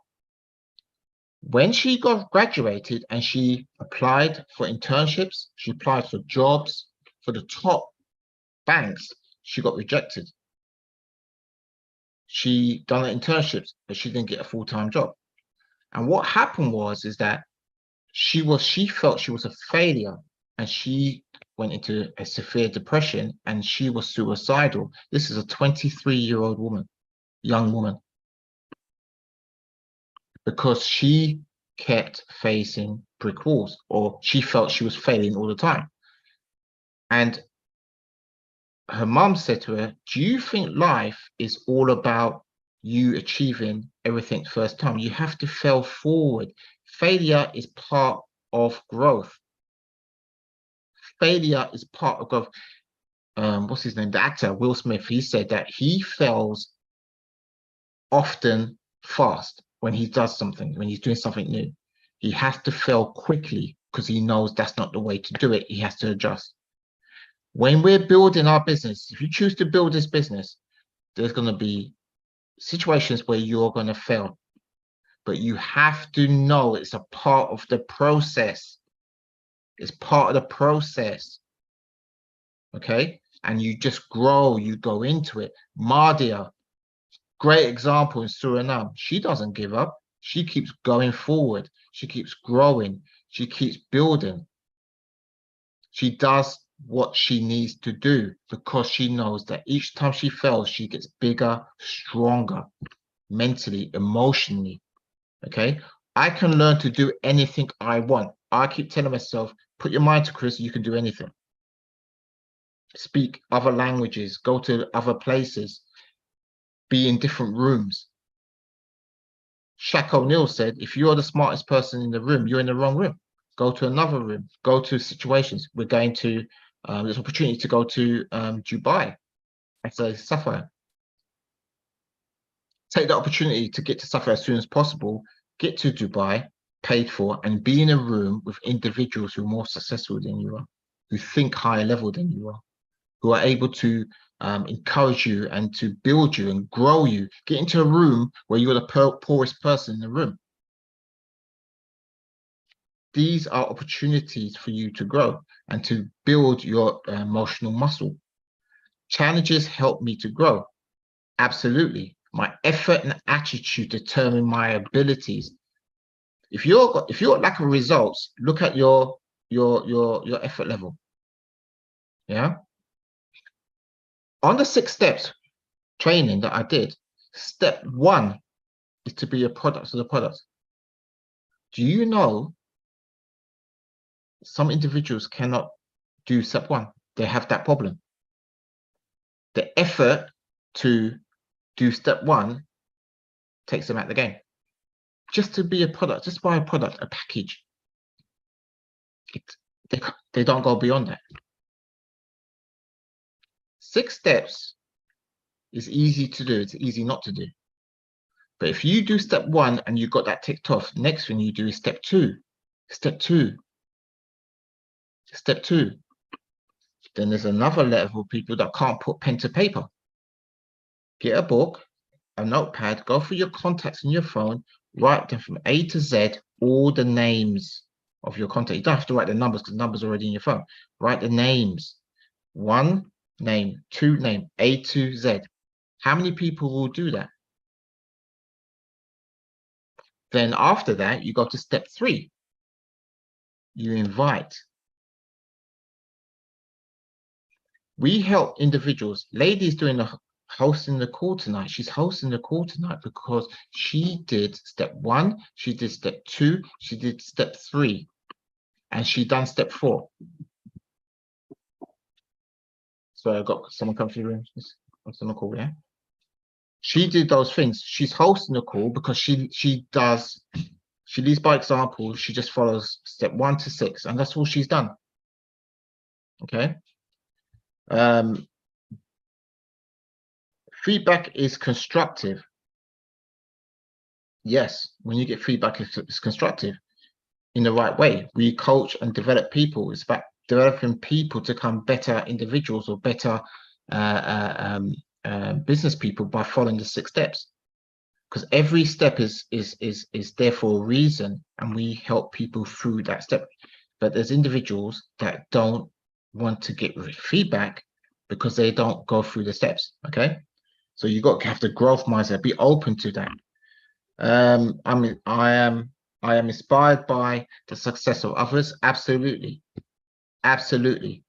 when she graduated and she applied for internships, she applied for jobs for the top banks, she got rejected. She done the internships, but she didn't get a full-time job. And what happened is that she felt she was a failure, and she went into a severe depression, and she was suicidal. This is a 23-year-old woman, young woman, because she kept facing brick walls, or she felt she was failing all the time. And her mum said to her, do you think life is all about you achieving everything first time? You have to fail forward. Failure is part of growth. Failure is part of growth. What's his name? The actor, Will Smith, he said that he fails often fast when he does something, when he's doing something new. He has to fail quickly because he knows that's not the way to do it. He has to adjust. When we're building our business, if you choose to build this business, there's going to be situations where you're going to fail. But you have to know it's a part of the process. It's part of the process. Okay? And you just grow, you go into it. Mardia, great example in Suriname. She doesn't give up. She keeps going forward. She keeps growing. She keeps building. She does what she needs to do because she knows that each time she fails, she gets bigger, stronger, mentally, emotionally. Okay. I can learn to do anything I want. I keep telling myself, put your mind to Chris, you can do anything. Speak other languages, go to other places, be in different rooms. Shaq O'Neal said, if you're the smartest person in the room, you're in the wrong room. Go to another room, go to situations. We're going to, there's opportunity to go to Dubai. I say, Safir. Take the opportunity to get to Safir as soon as possible, get to Dubai, paid for, and be in a room with individuals who are more successful than you are, who think higher level than you are, who are able to encourage you and to build you and grow you. Get into a room where you're the poorest person in the room. These are opportunities for you to grow and to build your emotional muscle. Challenges help me to grow. Absolutely. My effort and attitude determine my abilities. If you're lack of results, look at your effort level. Yeah. On the 6 steps training that I did, step 1 is to be a product of the product. Do you know some individuals cannot do step 1? They have that problem. The effort to do step 1 takes them out the game. Just to be a product, just buy a product, a package. They don't go beyond that. 6 steps is easy to do. It's easy not to do. But if you do step 1 and you got that ticked off, next thing you do is step 2. Step 2. Step 2. Then there's another level of people that can't put pen to paper. Get a book, a notepad, go through your contacts in your phone, write them from A to Z, all the names of your contact. You don't have to write the numbers because the numbers are already in your phone. Write the names. 1 name, 2 name, A to Z. How many people will do that? Then after that, you go to step 3. You invite. We help individuals. Lady's doing the hosting the call tonight. She's hosting the call tonight because she did step 1, she did step 2, she did step 3, and she done step 4. So I got someone come through the room. What's on the call? Yeah. She did those things. She's hosting the call because she leads by example. She just follows step 1 to 6, and that's all she's done. Okay. Feedback is constructive. Yes, when you get feedback, it's constructive in the right way. We coach and develop people. It's about developing people to become better individuals or better business people by following the 6 steps. Because every step is there for a reason, and we help people through that step. But there's individuals that don't want to get feedback because they don't go through the steps. Okay, so you got to have the growth mindset. Be open to that. I am inspired by the success of others. Absolutely, absolutely,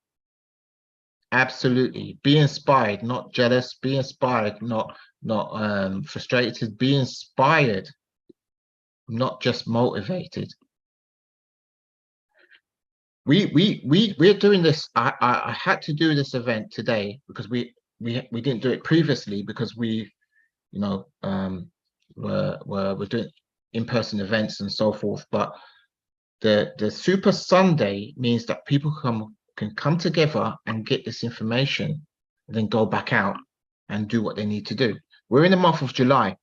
absolutely. Be inspired, not jealous. Be inspired, not frustrated. Be inspired, not just motivated. We're doing this. I had to do this event today because we didn't do it previously because we, we're doing in-person events and so forth. But the Super Sunday means that people can come together and get this information, and then go back out and do what they need to do. We're in the month of July,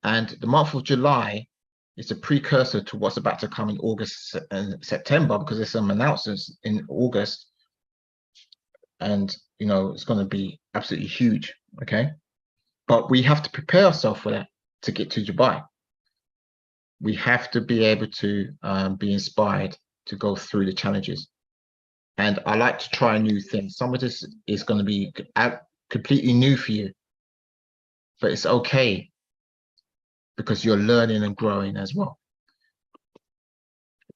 and the month of July is a precursor to what's about to come in August and September, because there's some announcements in August, and it's going to be absolutely huge. Okay, but we have to prepare ourselves for that to get to Dubai. We have to be able to be inspired to go through the challenges. And I like to try new things. Some of this is going to be completely new for you, but it's okay because you're learning and growing as well.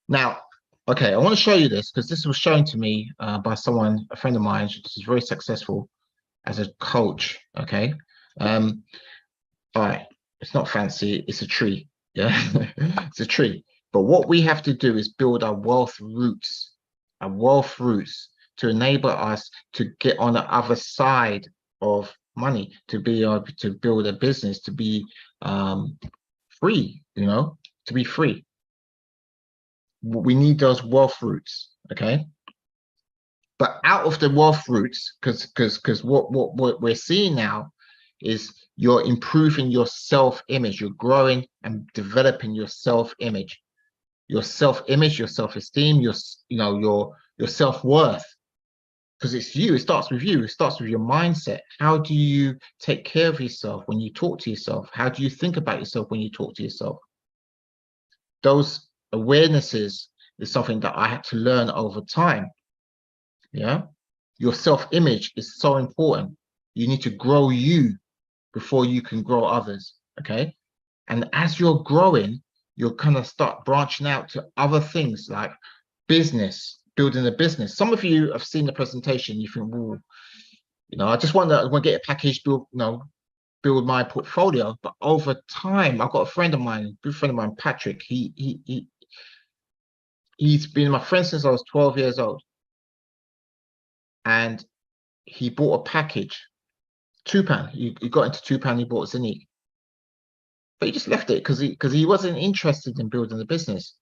Now, Okay, I want to show you this because this was shown to me by someone, a friend of mine, who's very successful as a coach. Okay. All right. It's not fancy. It's a tree. Yeah. It's a tree. But what we have to do is build our wealth roots to enable us to get on the other side of money, to be able to build a business, to be free, to be free. We need those wealth roots, okay? But out of the wealth roots, because what we're seeing now is you're improving your self-image, you're growing and developing your self-image, your self-esteem, your self-worth. Because it's you, it starts with you, it starts with your mindset. How do you take care of yourself when you talk to yourself? How do you think about yourself when you talk to yourself? Those awarenesses is something that I had to learn over time. Yeah, your self-image is so important. You need to grow you before you can grow others. Okay, and as you're growing, you'll kind of start branching out to other things like business, building a business. Some of you have seen the presentation. You think, well, I just want to get a package, build my portfolio. But over time, I've got a friend of mine, good friend of mine, Patrick. He's been my friend since I was 12 years old. And he bought a package, £2. He got into £2, he bought Zinique. But he just left it because he wasn't interested in building the business.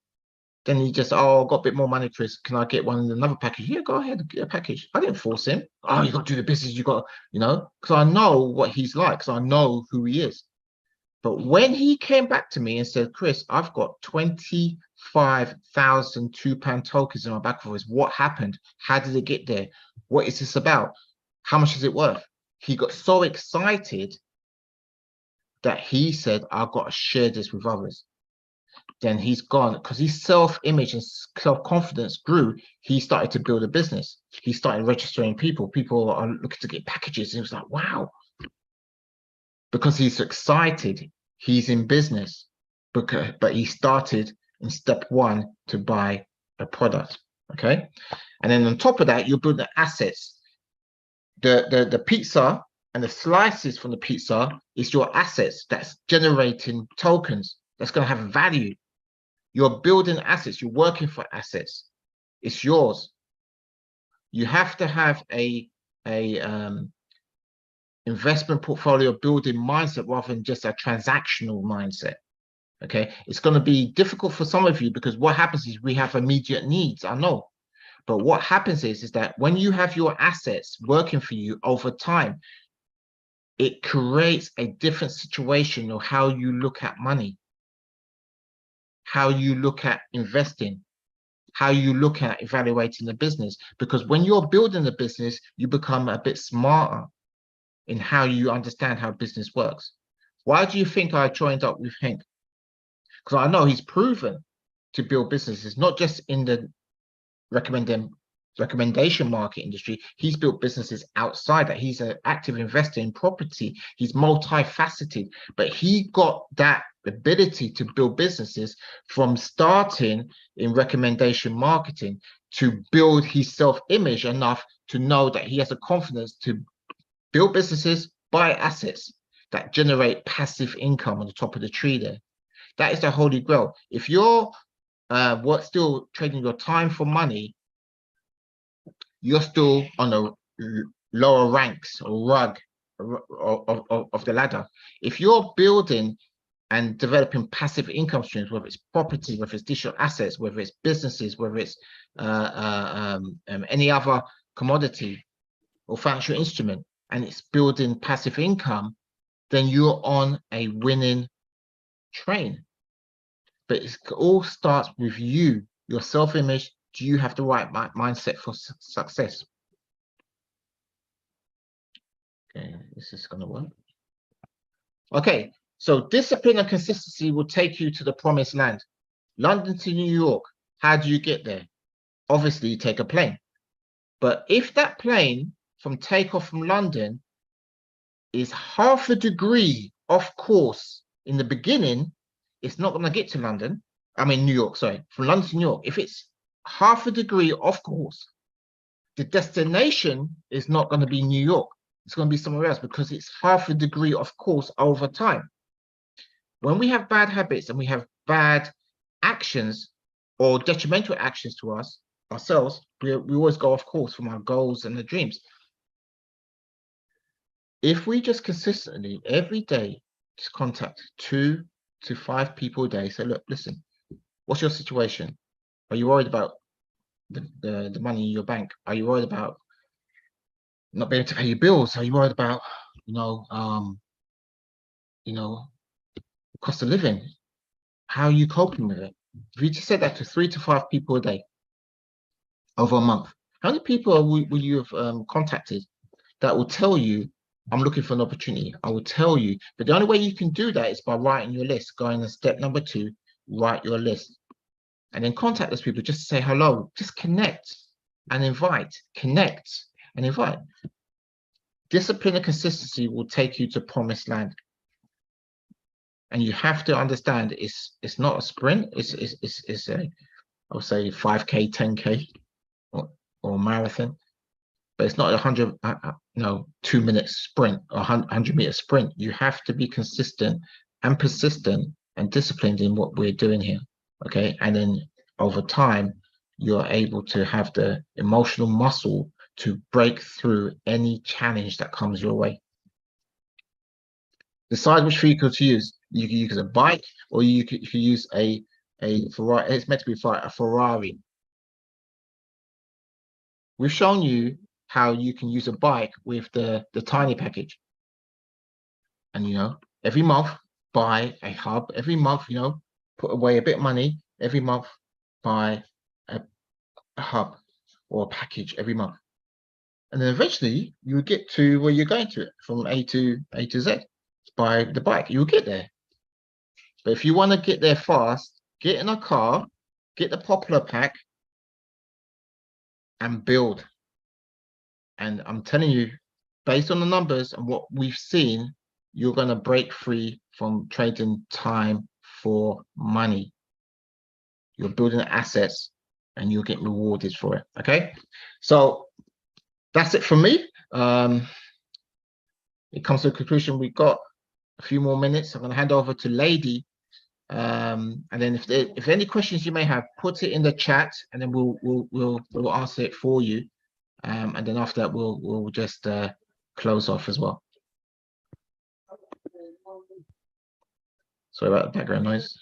Then he just, oh, I've got a bit more money, Chris. Can I get one in another package? Yeah, go ahead, get a package. I didn't force him. Oh, you got to do the business, you got, because I know what he's like, because I know who he is. But when he came back to me and said, Chris, I've got 25,000 £2 tokens in my back office. What happened? How did it get there? What is this about? How much is it worth? He got so excited that he said, I've got to share this with others. Then he's gone because his self-image and self-confidence grew. He started to build a business. He started registering people. People are looking to get packages. And he was like, wow. Because he's excited, he's in business. But he started in step one to buy a product. Okay. And then on top of that, you build the assets. The pizza and the slices from the pizza is your assets that's generating tokens that's going to have value. You're building assets, you're working for assets. It's yours. You have to have a investment portfolio building mindset rather than just a transactional mindset. Okay, it's going to be difficult for some of you because what happens is we have immediate needs, I know. But what happens is that when you have your assets working for you over time, it creates a different situation of how you look at money, how you look at investing, how you look at evaluating the business. Because when you're building a business, you become a bit smarter in how you understand how business works. Why do you think I joined up with Henk? Because I know he's proven to build businesses, not just in the recommendation market industry. He's built businesses outside that. He's an active investor in property. He's multifaceted, but he got that ability to build businesses from starting in recommendation marketing to build his self-image enough to know that he has a confidence to build businesses, buy assets that generate passive income on the top of the tree there. That is the holy grail. If you're still trading your time for money, you're still on the lower ranks or rug of the ladder. If you're building and developing passive income streams, whether it's property, whether it's digital assets, whether it's businesses, whether it's any other commodity or financial instrument, and it's building passive income, then you're on a winning train. But it all starts with you, your self-image. Do you have the right mindset for success? Okay, this is going to work. Okay, so discipline and consistency will take you to the promised land. London to New York, how do you get there? Obviously, you take a plane. But if that plane from takeoff from London is half a degree off course in the beginning, it's not going to get to London. I mean, New York, sorry, from London to New York. If it's half a degree off course, the destination is not going to be New York. It's going to be somewhere else because it's half a degree off course over time. When we have bad habits and we have bad actions or detrimental actions to ourselves, we always go off course from our goals and the dreams. If we just consistently every day just contact 2 to 5 people a day, say, look, listen, what's your situation? Are you worried about the money in your bank? Are you worried about not being able to pay your bills? Are you worried about, cost of living? How are you coping with it? If you just said that to 3 to 5 people a day over a month, how many people will you have contacted that will tell you, I'm looking for an opportunity? I will tell you, but the only way you can do that is by writing your list. Going to step number 2, write your list. And then contact those people, just say hello, just connect and invite, connect and invite. Discipline and consistency will take you to promised land. And you have to understand it's not a sprint, it's a, I would say 5K, 10K or marathon, but it's not a 2-minute sprint or 100-meter sprint. You have to be consistent and persistent and disciplined in what we're doing here. Okay, and then over time, you're able to have the emotional muscle to break through any challenge that comes your way. Decide which vehicle to use. You can use a bike, or you could use a Ferrari. It's meant to be a Ferrari. We've shown you how you can use a bike with the tiny package. And every month buy a hub. Every month, put away a bit of money. Every month buy a hub or a package every month. And then eventually you get to where you're going to, from A to Z. By the bike, you'll get there. But if you want to get there fast, get in a car, get the popular pack, and build. And I'm telling you, based on the numbers and what we've seen, you're going to break free from trading time for money. You're building assets and you'll get rewarded for it. Okay, so that's it from me. It comes to a conclusion. We've got a few more minutes. I'm going to hand over to Lady, and then if any questions you may have, put it in the chat, and then we'll answer it for you. And then after that, we'll just close off as well. Sorry about the background noise.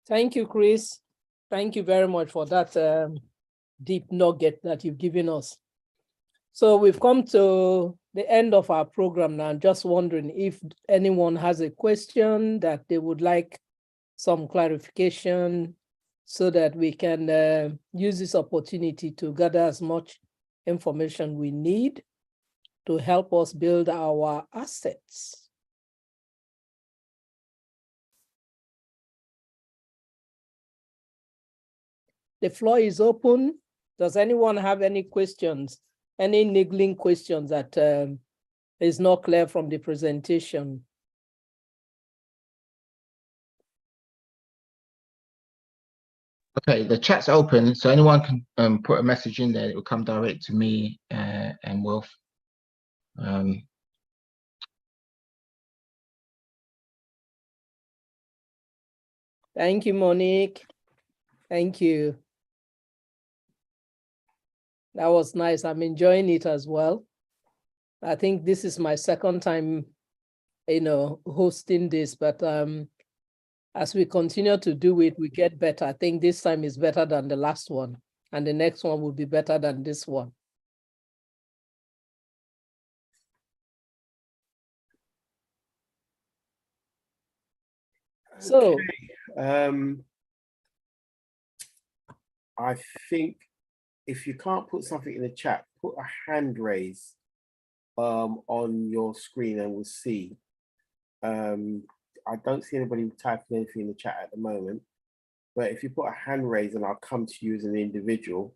Thank you, Chris. Thank you very much for that deep nugget that you've given us. So we've come to the end of our program now. I'm just wondering if anyone has a question that they would like some clarification so that we can use this opportunity to gather as much information we need to help us build our assets. The floor is open. Does anyone have any questions? Any niggling questions that is not clear from the presentation? Okay, the chat's open, so anyone can put a message in there. It will come direct to me and Wolf. Thank you, Monique. Thank you. That was nice. I'm enjoying it as well. I think this is my second time, hosting this, but as we continue to do it, we get better. I think this time is better than the last one, and the next one will be better than this one. So, I think if you can't put something in the chat, put a hand raise on your screen and we'll see. I don't see anybody typing anything in the chat at the moment, but if you put a hand raise and I'll come to you as an individual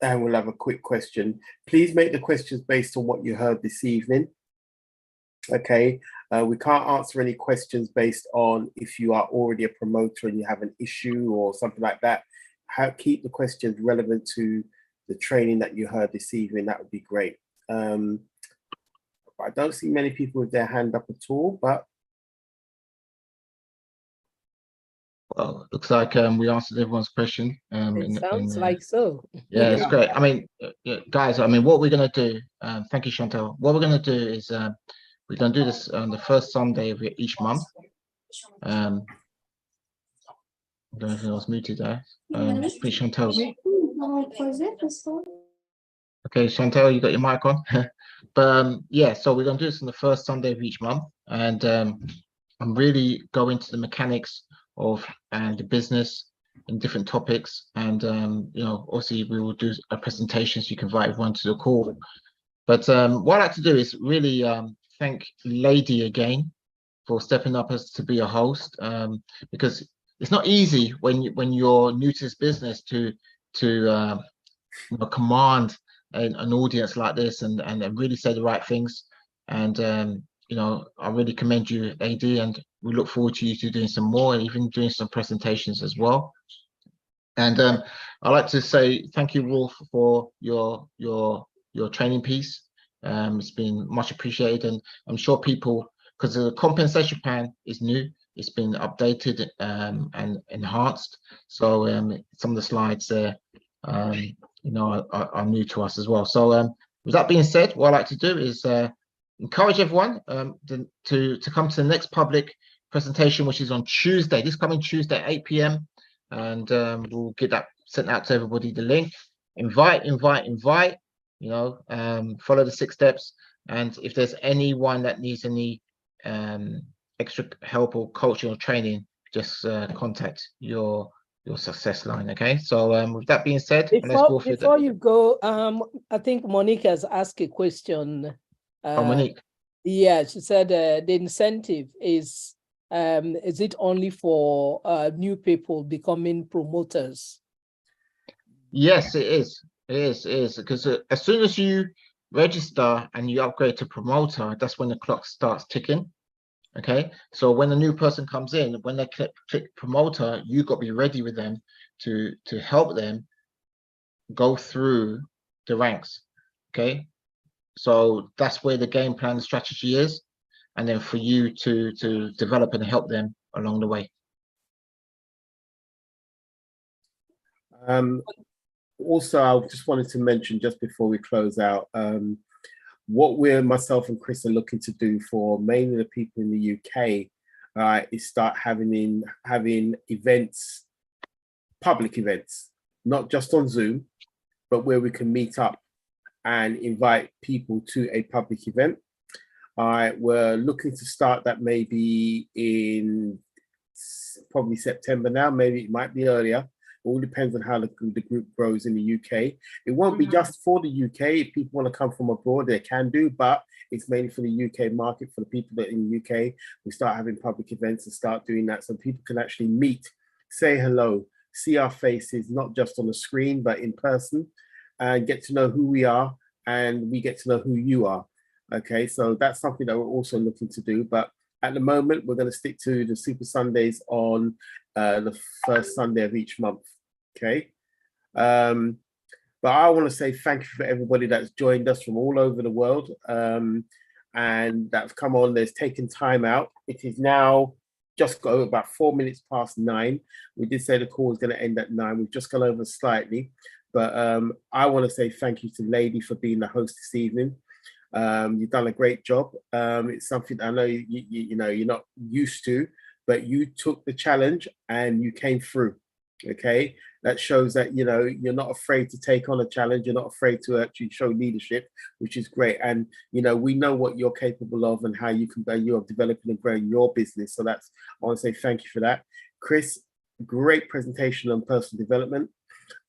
and we'll have a quick question. Please make the questions based on what you heard this evening. Okay, we can't answer any questions based on if you are already a promoter and you have an issue or something like that. Keep the questions relevant to the training that you heard this evening. That would be great. I don't see many people with their hand up at all, but Well, looks like we answered everyone's question. It sounds like so. Yeah, it's great. I mean, guys, I mean, what we're going to do, thank you, Chantal. What we're going to do is we're going to do this on the first Sunday of each month. I don't know if I was muted there. Please, Chantal. Okay, Chantal, you got your mic on. But yeah, so we're going to do this on the first Sunday of each month. And I'm really going into the mechanics of the business in different topics, and you know, obviously we will do a presentation so you can invite everyone to the call. But what I'd like to do is really thank Lady again for stepping up as to be a host, because it's not easy when you're new to this business to you know, command an audience like this and really say the right things. And you know, I really commend you, AD, and we look forward to you to doing some more and even doing some presentations as well. And I'd like to say thank you, Wolf, for your training piece. It's been much appreciated, and I'm sure people, because the compensation plan is new, it's been updated and enhanced. So some of the slides there, you know, are new to us as well. So with that being said, what I'd like to do is encourage everyone to come to the next public presentation, which is on Tuesday, this coming Tuesday at 8 p.m. And we'll get that sent out to everybody, the link. Invite, you know, follow the 6 steps. And if there's anyone that needs any extra help or coaching or training, just contact your success line. Okay, so with that being said, before you go, I think Monique has asked a question. Monique. Yeah, she said the incentive is it only for new people becoming promoters? Yes, it is. It is because as soon as you register and you upgrade to promoter, that's when the clock starts ticking. Okay, so when a new person comes in, when they click promoter, you got to be ready with them to help them go through the ranks. Okay, so that's where the game plan, the strategy is, and then for you to develop and help them along the way. Also, I just wanted to mention just before we close out, what myself and Chris are looking to do for mainly the people in the UK is start having events, public events, not just on Zoom, but where we can meet up and invite people to a public event. We're looking to start that maybe in probably September now, maybe it might be earlier. All depends on how the group grows in the UK. It won't be just for the UK. If people want to come from abroad, they can do, but it's mainly for the UK market, for the people that are in the UK. We start having public events and start doing that so people can actually meet, say hello, see our faces, not just on the screen, but in person, and get to know who we are, and we get to know who you are. Okay, so that's something that we're also looking to do. But at the moment, we're going to stick to the Super Sundays on the first Sunday of each month. Okay. But I want to say thank you for everybody that's joined us from all over the world and that's come on, there's taken time out. It is now just got about 4 minutes past 9. We did say the call was going to end at 9. We've just gone over slightly. But I want to say thank you to Lady for being the host this evening. You've done a great job. It's something I know you know you're not used to, but you took the challenge and you came through. Okay, that shows that you know you're not afraid to take on a challenge. You're not afraid to actually show leadership, which is great. And you know we know what you're capable of and how you are developing and growing your business. So that's, I want to say thank you for that, Chris. Great presentation on personal development.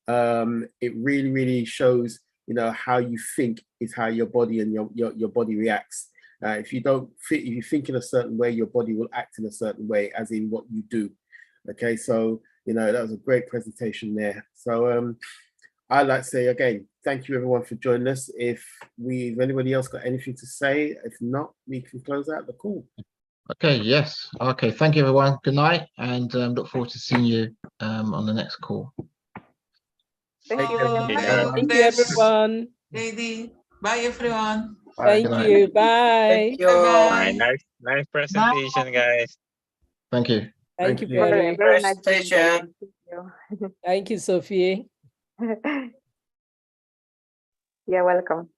It really shows you know how you think is how your body and your body reacts. If you don't fit, if you think in a certain way, your body will act in a certain way, as in what you do. Okay, so you know that was a great presentation there. So I'd like to say again, thank you everyone for joining us. If anybody else got anything to say, if not, we can close out the call. Okay, yes. Okay, thank you everyone. Good night, and look forward to seeing you on the next call. Thank Take you. care. Thank you. Bye, Thank you, everyone. Lady. Bye, everyone. Thank Good night. you. Bye. Thank you. Bye. Bye. Nice presentation, guys. Thank you. Thank you Thank you. very. Very nice presentation. Thank you. Thank you, Sophie. You're welcome.